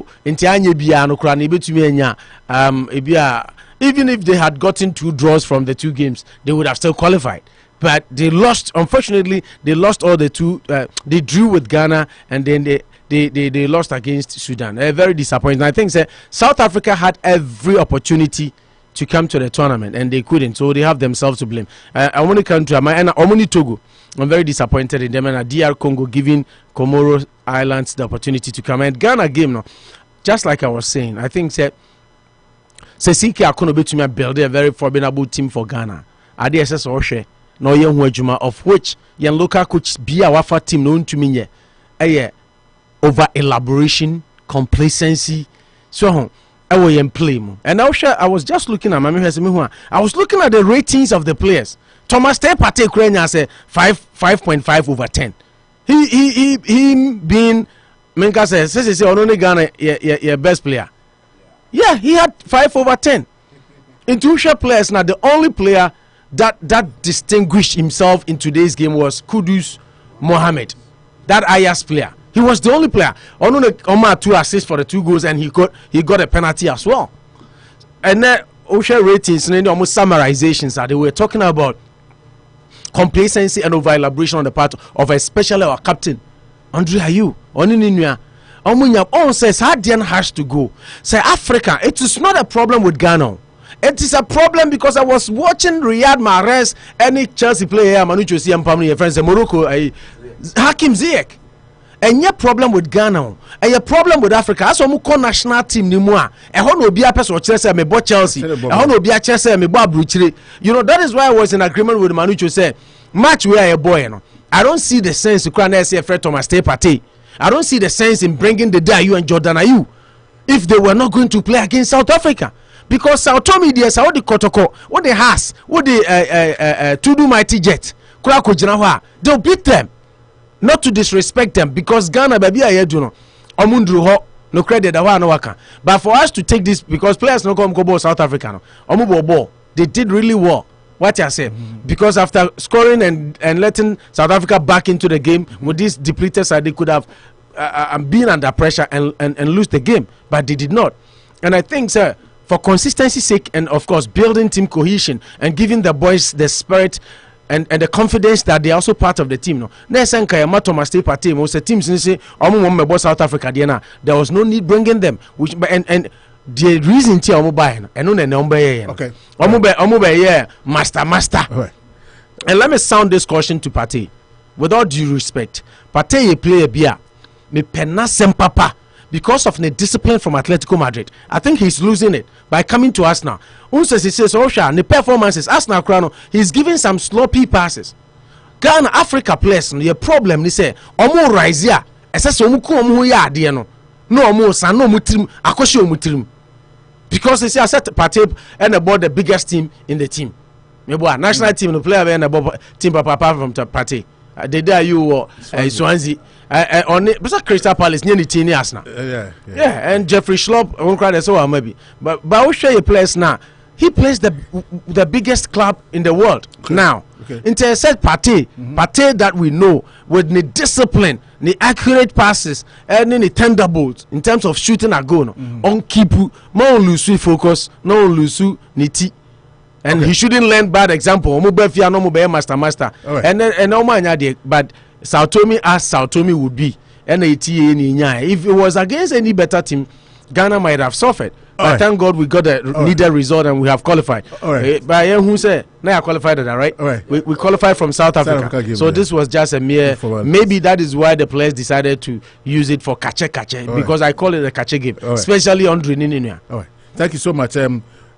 even if they had gotten 2 draws from the 2 games, they would have still qualified. But they lost, unfortunately, they lost all the 2, they drew with Ghana and then they lost against Sudan. Very disappointing. I think South Africa had every opportunity to come to the tournament and they couldn't, so they have themselves to blame. I want to come to Togo. I'm very disappointed in them, and DR Congo giving Comoro Islands the opportunity to come. And Ghana game, no, just like I was saying, I think Sesiki Akono betumi build a very formidable team for Ghana. Ade SS Oshe no ye hu adwuma, of which yen local coach bia wafa team no ntumi nye over elaboration, complacency, so I was play. And I was just looking at I was looking at the ratings of the players. Thomas Partey Ukraine say 5.5 over 10. He being Menka says only Ghana your best player. Yeah, he had 5 over 10. Intuition players now the only player that distinguished himself in today's game was Kudus Mohammed, that Ajax player. He was the only player. Only 2 assists for the 2 goals, and he got a penalty as well. And then OSHA ratings, almost summarizations, they were talking about complacency and over elaboration on the part of especially our captain, Andre Ayew. Says Hadian has to go. Say Africa, it is not a problem with Ghana. It is a problem because I was watching Riyad Mahrez, any Chelsea player, Manu Chelsea and Pamela friends, Morocco, Hakim Ziyech. any problem with Ghana, a problem with Africa. As we call national team ni mua. E ho no bia person Chelsea me bo Chelsea. E ho no bia Chelsea me bo Abruchire. You know that is why I was in agreement with Manucho say match where a boy, you know. I don't see the sense to cry say Fred Thomas stay party. I don't see the sense in bringing the day you and Jordan Ayew if they were not going to play against South Africa. Because Sao Tome they say what the Kotoko, what the Haas, what the Tudu Mighty Jet, Kurako Jinawa, they'll beat them. Not to disrespect them, because Ghana baby I do no. Omundru ho no credit that one no waka. But for us to take this, because players no come go South Africa no. Omubo ball. They did really well. What I say, because after scoring and letting South Africa back into the game with this depleted side, they could have been under pressure and lose the game, but they did not. And I think, sir, for consistency's sake and of course building team cohesion and giving the boys the spirit and the confidence that they are also part of the team. No, teams say South Africa. There was no need bringing them. And the reason ti omo buy no eno na number okay omo buy master right. And let me sound this caution to Partey with all due respect. Partey a player bia me penna sem papa because of the discipline from Atletico Madrid. I think he's losing it by coming to us now. Unse he says Osha the performances Arsenal Crown he's giving some sloppy passes. Ghana Africa players no problem ni say omo rise ya esese omo ko omo ya ade no omo san no mutirim akoshe omutirim. Because they say I said Partey and about the biggest team in the team. Maybe national team no player and about team apart from Partey. They there you Swansea on Crystal Palace near the team Arsenal. Yeah, and Jeffrey Schlupp won't cry so maybe. But we show you players now. He plays the biggest club in the world now. Until I said Partey that we know with the discipline, the accurate passes, and the thunderbolts in terms of shooting a goal. On Kipu, no lose focus, no lose niti. And he shouldn't learn bad example. Master. And then no man but Sao Tome as Sao Tome would be. If it was against any better team, Ghana might have suffered. But thank God we got a needed result and we have qualified. But who say now qualified that right? We qualified from South Africa. So this was just a mere maybe that is why the players decided to use it for kache because I call it a kache game, especially on Ninia. Thank you so much.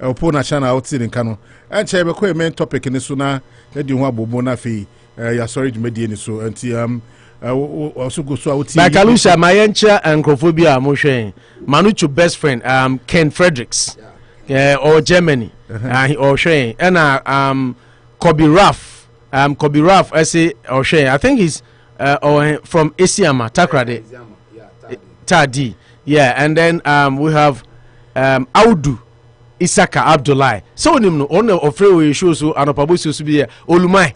Opona chana outside in Kano. And chebe ko main topic in suna edi ho abobo na fi ya sorry jumedi ni so anti also go so outi. By Kalusha Mayencha and Crophobia Moshe Manucho best friend Ken Fredericks or Germany or Shane and Kobe Raff I say or Shane I think he's from Asiama Takrade Tadi and then we have Audu Isaka Abdullahi. So no ofre show so anopabosi so be Olumai.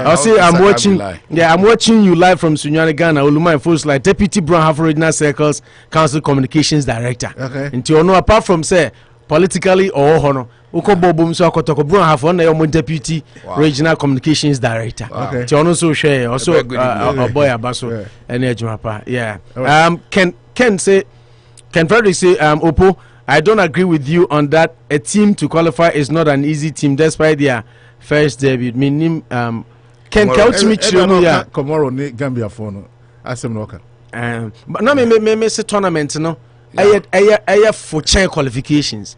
I'll say I'm watching Abdullahi. I'm watching you live from Sunyani, Ghana. Olumai Force like Deputy Brown Half Regional Circles Council Communications Director. Until you know apart from say politically or hono uko bobum so akotoko Brown Half on your Deputy Regional Communications Director. Until you so share also a boy abaso and ejumapa. Ken Frederick say Opo I don't agree with you on that. A team to qualify is not an easy team despite their first debut. Meaning, Ken Kauchimi Komoro ni Gambia for no. Asem no ka. But no me say tournament no. Aya for chain qualifications.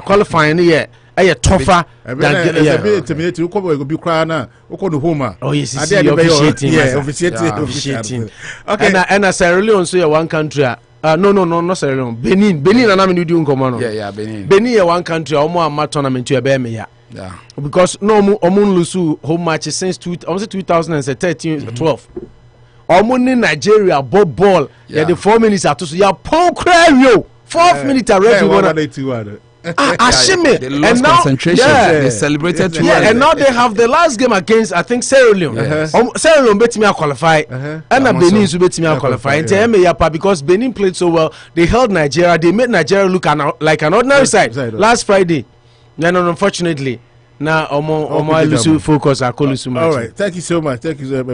Qualifying here. Aya tougher than terminate you come go be cry na. Uko no home. Oh yes, officiating. Okay. And Sierra Leone so one country. No, not Sierra Leone. Benin, and I'm doing common. Benin. Benin, one country, almost tournament to a me. Because no Omun Lusu home matches since 2013, 12. Omun in Nigeria, Bob Ball. The 4 minutes after so ya Paul Crayo. 4th minute already. They lost concentration. They celebrated too early. And now they have the last game against I think Sierra Leone. Sierra Leone bet me a qualify. And Benin will bet me a qualify. Because Benin played so well, they held Nigeria. They made Nigeria look like an ordinary side last Friday. Then unfortunately, now Omo focus are Kolusu. All right, thank you so much. Thank you,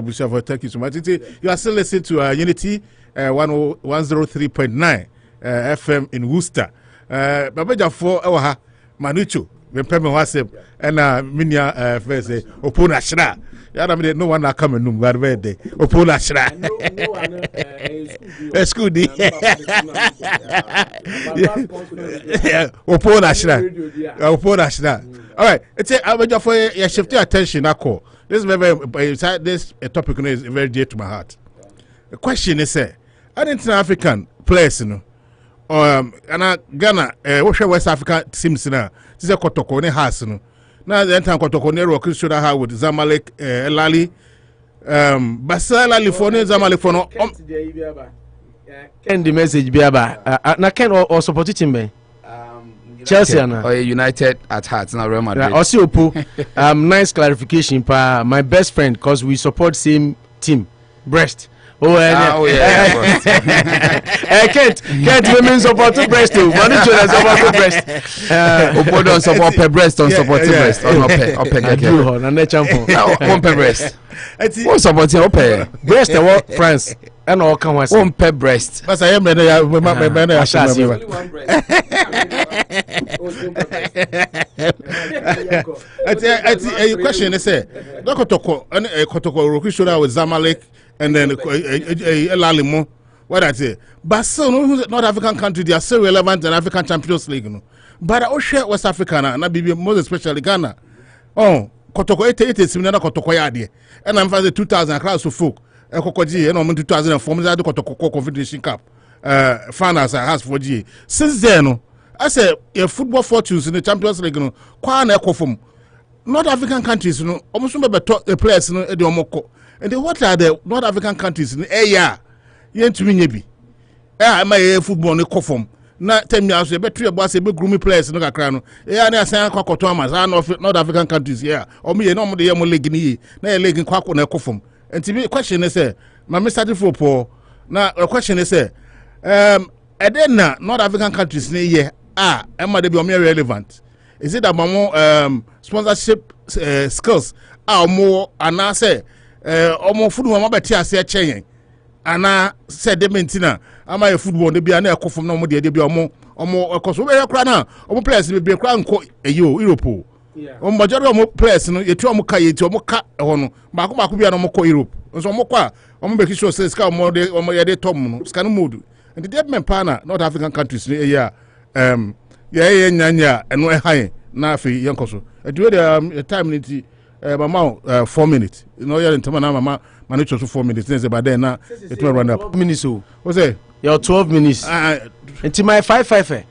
thank you so much. You are still listening to Unity 103.9 FM in Worcester. Babeja for Manucho, when Peme Wasep and Minya first Opona Shra. Yeah, I mean, no one are coming. No, but where they Opona Shra. School D. Opona Shra. Opona Shra. All right. It's a for your shifting attention. This is very this topic is very dear to my heart. The question is, an African players, you know, and Ghana, West Africa teams now. This is a Kotoko ne has, you know. Now the entire Kotoko ne rock should have with Zamalek, Lali, Basala Lifone, Zamalek for no. Ken the message Biaba. Na Ken or support team be. Chelsea or United at heart, not Real Madrid. Also, nice clarification, pa. My best friend, because we support same team, Brest. Yeah. Kent women support Brest too. Manager support Brest. Opo don't support Brest, don't support Brest. On Brest. Who supporting Ope? Brest France and all come was on Brest. But I am a question is Kotoko Rokushoda with Zamalek and then Lalimo. What I say, but so not African country, they are so relevant in African Champions League. No? But I share West Africa and be most especially Ghana. Oh, Kotoko 88 is similar to Kotoko Yadi, and I'm for the 2000 class of folk. Ekokoji, and 2004, I do Kotoko Confederation Cup finals I has for G. Since then, I say a football fortunes in the Champions League, no, Kwan Ekofum. North African countries, you know, almost remember the players, you know, Ediomoko. And then what are the North African countries in the area? Yen to me, I'm a football in the Kofum. Not 10 years, a better boss, a big gloomy players in the Crano. Yeah, they are saying Cocotomas, I know North African countries, yeah. Or me, no more the Yamo leg in ye, no leg in Quaco and Kofum. And to me, a question is, my Mr. Football. Now, a question is, and then North African countries, yeah, am I to be more relevant? Is it about more sponsorship skills? More, and I say, or more football, my better say, chain. And I said, the maintainer, am I a football? They be an echo from no more, they be more, or more, because we are crying, or players will be a crown, a Europe. On majority of players, you know, you tell Mukai to Moka or Makuba no Moko Europe. So Moka, or make sure says Scout more day or my day Tom, Scan Mood. And the dead man partner, North African countries, yeah, and we're high, Nafi, Yankoso. I do a time in Mama 4 minutes. You know, you're in Tamana, manage 4 minutes, but then it will run up. Minutes. What's it? You're 12 minutes. Until my 5-5.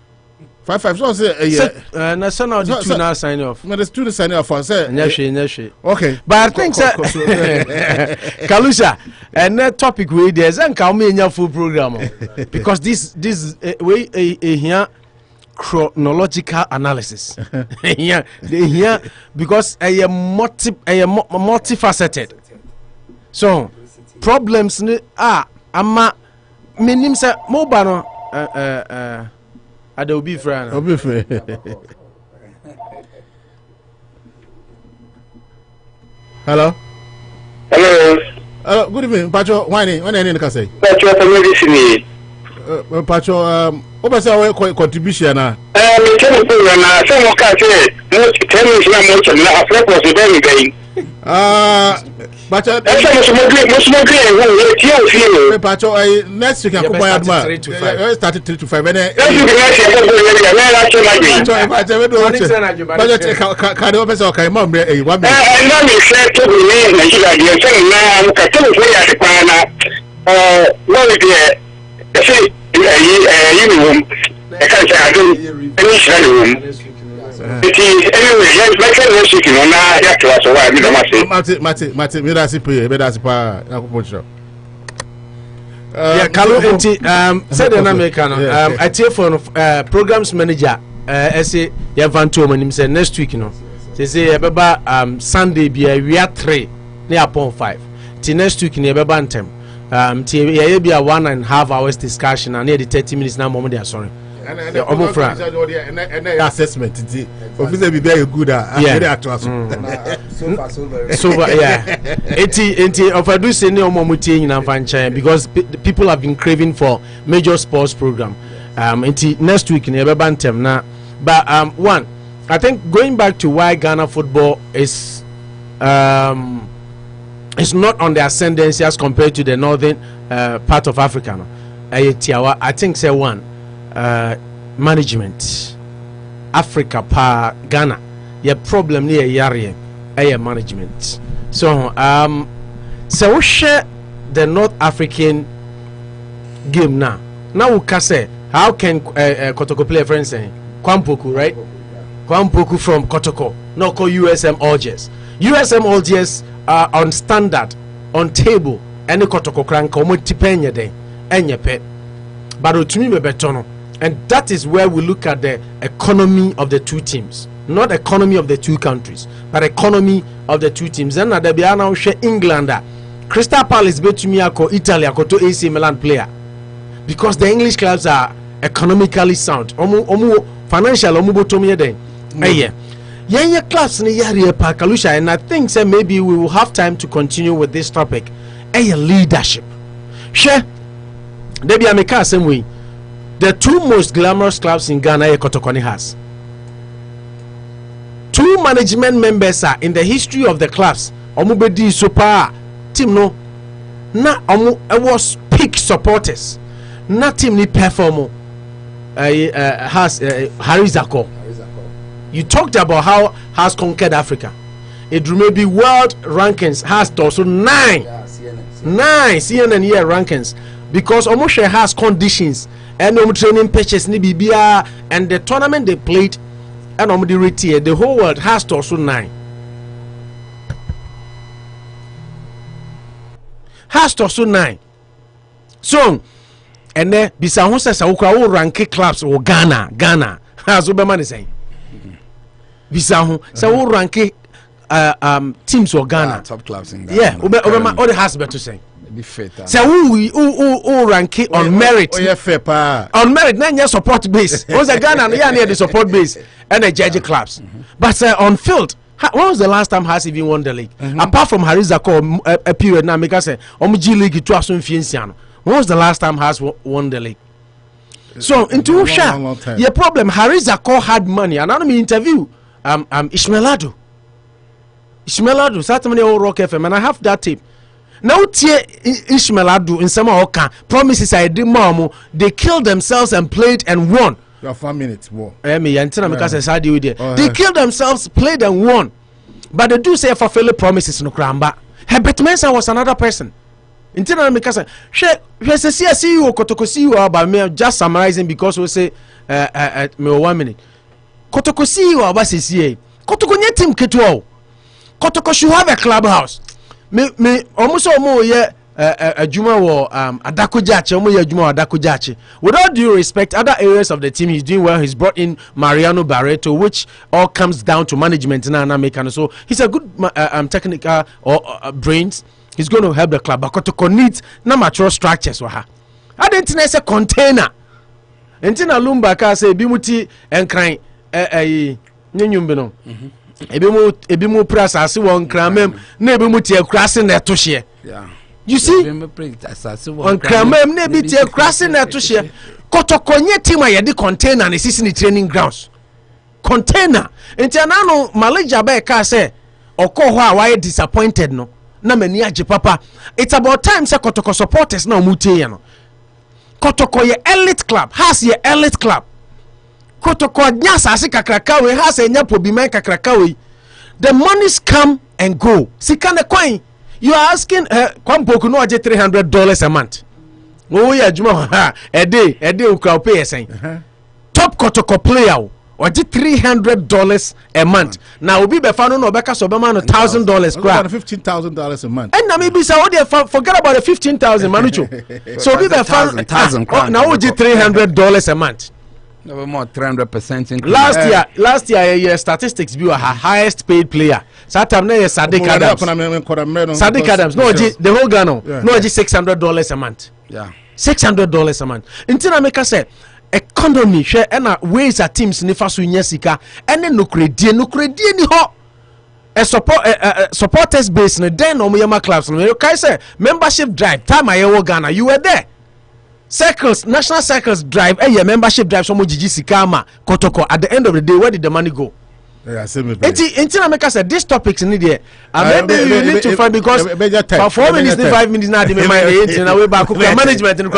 5-5. So say na son of the two now sign off. But there's two sign off for say. Okay. But I think Kalusha and that topic we there's an come in your full program because this way here chronological analysis. Here because I am multifaceted. So problems ama minim say mobile Ada Obi Fran. Hello. Hello. Good evening, Pacho. When any can say? Pacho for medicine. Pacho, what our contribution na? Me tell you na some can say no tell me na much na afro so dem again. Pacho. Pacho, next week I come by adma. Started 3 to 5 and can you open okay mom one minute. And now me say to me Nigeria dey say na ka tell for ya pana no dey say you I can't say I don't any it is anyway, yes, my friend was speaking on that to us, so why me no Mate, me that's pa yeah, Kalu said in America I tell for programs manager say you van to him say next week you know. They say about Sunday be we are 3 near upon 5. Till next week near Bebantem. Till yeah be a 1.5 hours discussion and near the 30 minutes now moment they are sorry. And assessment officer be very good at so yeah it of I do say no more in because people have been craving for major sports program next week in Bebantem now but one I think going back to why Ghana football is it's not on the ascendancy as compared to the northern part of Africa. No? I think say one management. Africa pa Ghana. Your problem near Yari management. So so we share the North African game now. Now we can say how can Kotoko play a friend saying Kwampoku, right? Kwampoku from Kotoko, not called USM Algiers. USM Algiers are on standard, on table, any Kotoko crank, Omotipenya day, and your pet. But Utumi Betono. And that is where we look at the economy of the two teams. Not economy of the two countries, but economy of the two teams. Then there be now England. Crystal Palace betumi ako Italy ako to AC Milan player. Because the English clubs are economically sound. Omu financial omu botomi den. Yeah, clubs ni yari pa Kalusha, and I think say maybe we will have time to continue with this topic. Leadership. Share. There be ameka same way. The two most glamorous clubs in Ghana Kotokoni has. Two management members are in the history of the clubs. Omubedi super team no. Na was peak supporters. Na team ni perform. Has Harizako. You talked about how has conquered Africa. It may be world rankings has also 9. Yeah, CNN year rankings because Omoshe has conditions. And training pitches ni bibia and the tournament they played and the whole world has to also 9. Has to also 9. So and then bisa ho sesa wo rank clubs or Ghana has Obama saying bisa ho say wo rank teams or Ghana top clubs in Ghana. Yeah, Obama all the has better say. So who rank it on merit? On merit, then support base. Was a Ghana near the support base and the judge clubs. But on field, when was the last time has even won the league? Apart from Harizako a period now, because say G League to Asun Fianciano. When was the last time has won the league? So into Usha, your problem Harizako had money. And I don't mean interview Ishmaelado, certainly all Rock FM, and I have that tape. Now Ishmael Adu in some Oka promises I did mom. They killed themselves and played and won. You have 5 minutes more. They killed themselves, played and won. But they do say for failure promises no cramba. Herbert Mensah was another person. Internal because see you Kotoko see you about me just summarizing because we say me 1 minute. Kotoko see you about CCA. Kotoko nye team ketuo. Kotoko should have a clubhouse. Me almost more a Juma or Adako Jachi, Juma Adako Jachi. With all due respect, other areas of the team he's doing well. He's brought in Mariano Barreto, which all comes down to management and so he's a good technical or brains. He's going to help the club. But Kotoko needs na mature structures. I didn't know a container. Entina Lumba ka say bimuti and crying nyumbino. Ebimu press as one cramem, nebimu tea crossing that to share. You see, on cramem, nebi tea crossing that to share. Kotokonye tima ya di container and is in the training grounds. Container. Intianano Malaysia Beka say, Okohwa why disappointed no. Na meni aje papa. It's about time say Kotoko supporters now mute no. Kotoko ye elite club, has ye elite club. Kotoko nyasa asi kakrakawe has a nyapo bimai kakrakawe. The monies come and go. Sikane coin. You are asking Kwampoku no aje $300 a month. Oh yeah, Juma a day ukra pay saying. Top Kotoko player or $300 a month. Now we be found no beka so be man $1,000 crap. $15,000 a month. And now maybe say forget about the 15,000 manucho. So we be found now we $300 a month. No more 300% increase. Last year statistics be our highest paid player. Satam na Sadiq Adams. Sadiq Adams. No, the whole Ghana. No, $600 a month. Yeah. $600 a month. Until make us say economy share and ways at teams nifa so nyesika and no credit ni ho. A supporters base no then no yama clubs no. You can say membership drive time I Ghana you were there. Circles, national circles drive, membership drive, some Gigi Sikama, Kotoko. At the end of the day, where did the money go? Until I said this topics in there, maybe you need to find because for 4 minutes, 5 minutes now, they may mind in a way back management and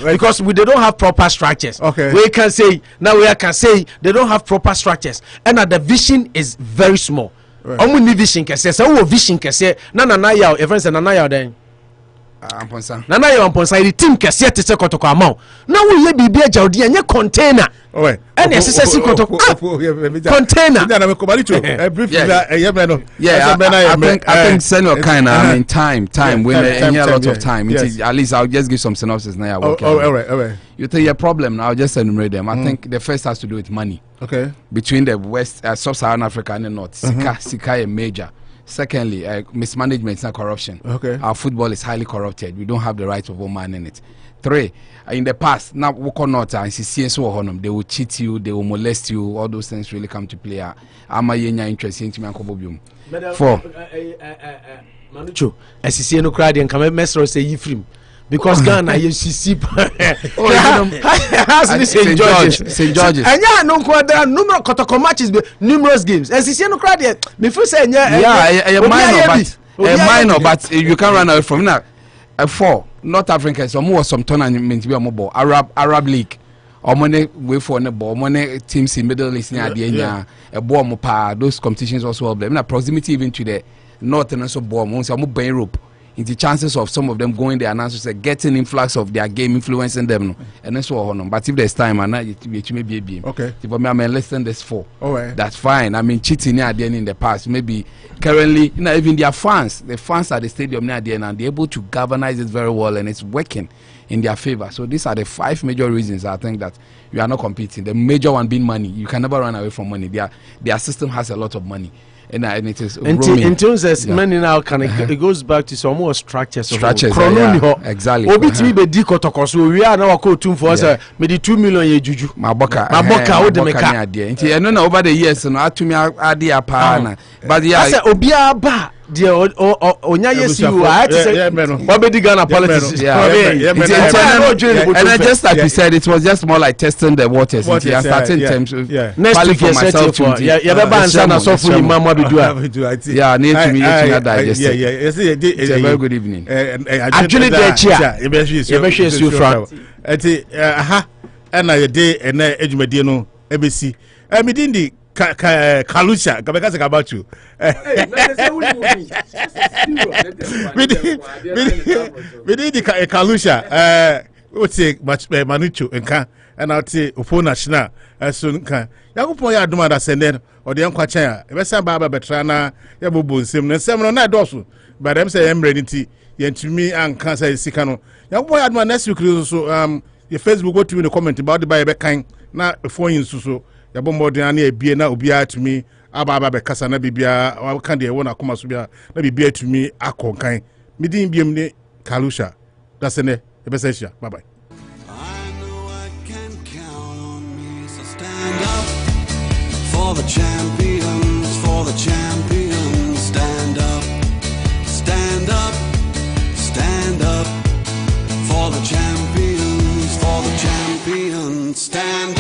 because they don't have proper structures. Okay, we can say now we can say they don't have proper structures, and the vision is very small. Only vision can say so. Vision can say na ya. Everyone say na ya then. Amponsa. Na ya amponsa. The team can say to say kotoko amount. Now we let be jaudi and container. Oh, and necessary container. I think senior kind of. I mean, time. When a lot of time. At least I'll just give some synopsis now. All right. You think your problem now? I'll just enumerate them. I think the first has to do with money. Okay. Between the West, Sub-Saharan Africa and the North, Sika is major. Secondly, mismanagement and corruption. Okay. Our football is highly corrupted. We don't have the rights of woman in it. 3, in the past, now not they will cheat you, they will molest you. All those things really come to play. I'm a interest in 4. Manucho, SCC no crowd and come mess or say Ephraim. Because Ghana, you see, St. George's. And yeah, no, there are numerous Kotoko matches, numerous games. And see, no crowd yet. Before saying, minor, but you can't run away from now. 4, North Africa, some tournament, Arab League. Or money way for the ball, money teams in Middle East, a ball mopa, those competitions also have them. Proximity even to the North and also ball, once I'm in Europe. In the chances of some of them going there and also getting influx of their game influencing them, and that's what on. But if there's time and it may be okay. If I mean less than this 4, right. That's fine. I mean cheating near the end in the past, maybe currently, even their fans, the fans at the stadium near the end, and they're able to galvanize it very well, and it's working in their favor. So these are the 5 major reasons I think that you are not competing. The major one being money. You can never run away from money. Their system has a lot of money. And it is in terms of money now, it goes back to some more structures. Exactly. Obi to be dikotoko, so we are now called for us. Maybe 2 million ye juju. Maboka. What the meka? And no over the years, no, to me, idea pa. But yeah, I said Obia ba. Dear Onya yes you I had to say Bobby Ghana politics. And just like you said, it was just more like testing the waters. I started in terms of next for myself to need to be digest. It's a very good evening. Actually the chair you front and I day and Edmediano ABC Medindi Kalusha, Kabaka about you. We did the Kalusha, would say much Manucho and I'll say Upon National as soon can. Yakupoya Dumada Senden or the Uncle Chaya, Vessa Baba Betrana, Yabu Sim, and 7 or 9 also. But I'm saying I'm ready to yen to me and cancer Sicano. Yakupoya Adman next week, so your Facebook go to me the comment about the by a kind, not before you so. Ya bombo de ani ebie na obia tumi aba be kasa na bibia wa kan de wona koma so bia na bibia tumi akonkan midin biem ne Kalusha that's ne e be say bye bye. I know I can count on me, so stand up for the champions, stand up for the champions, stand up.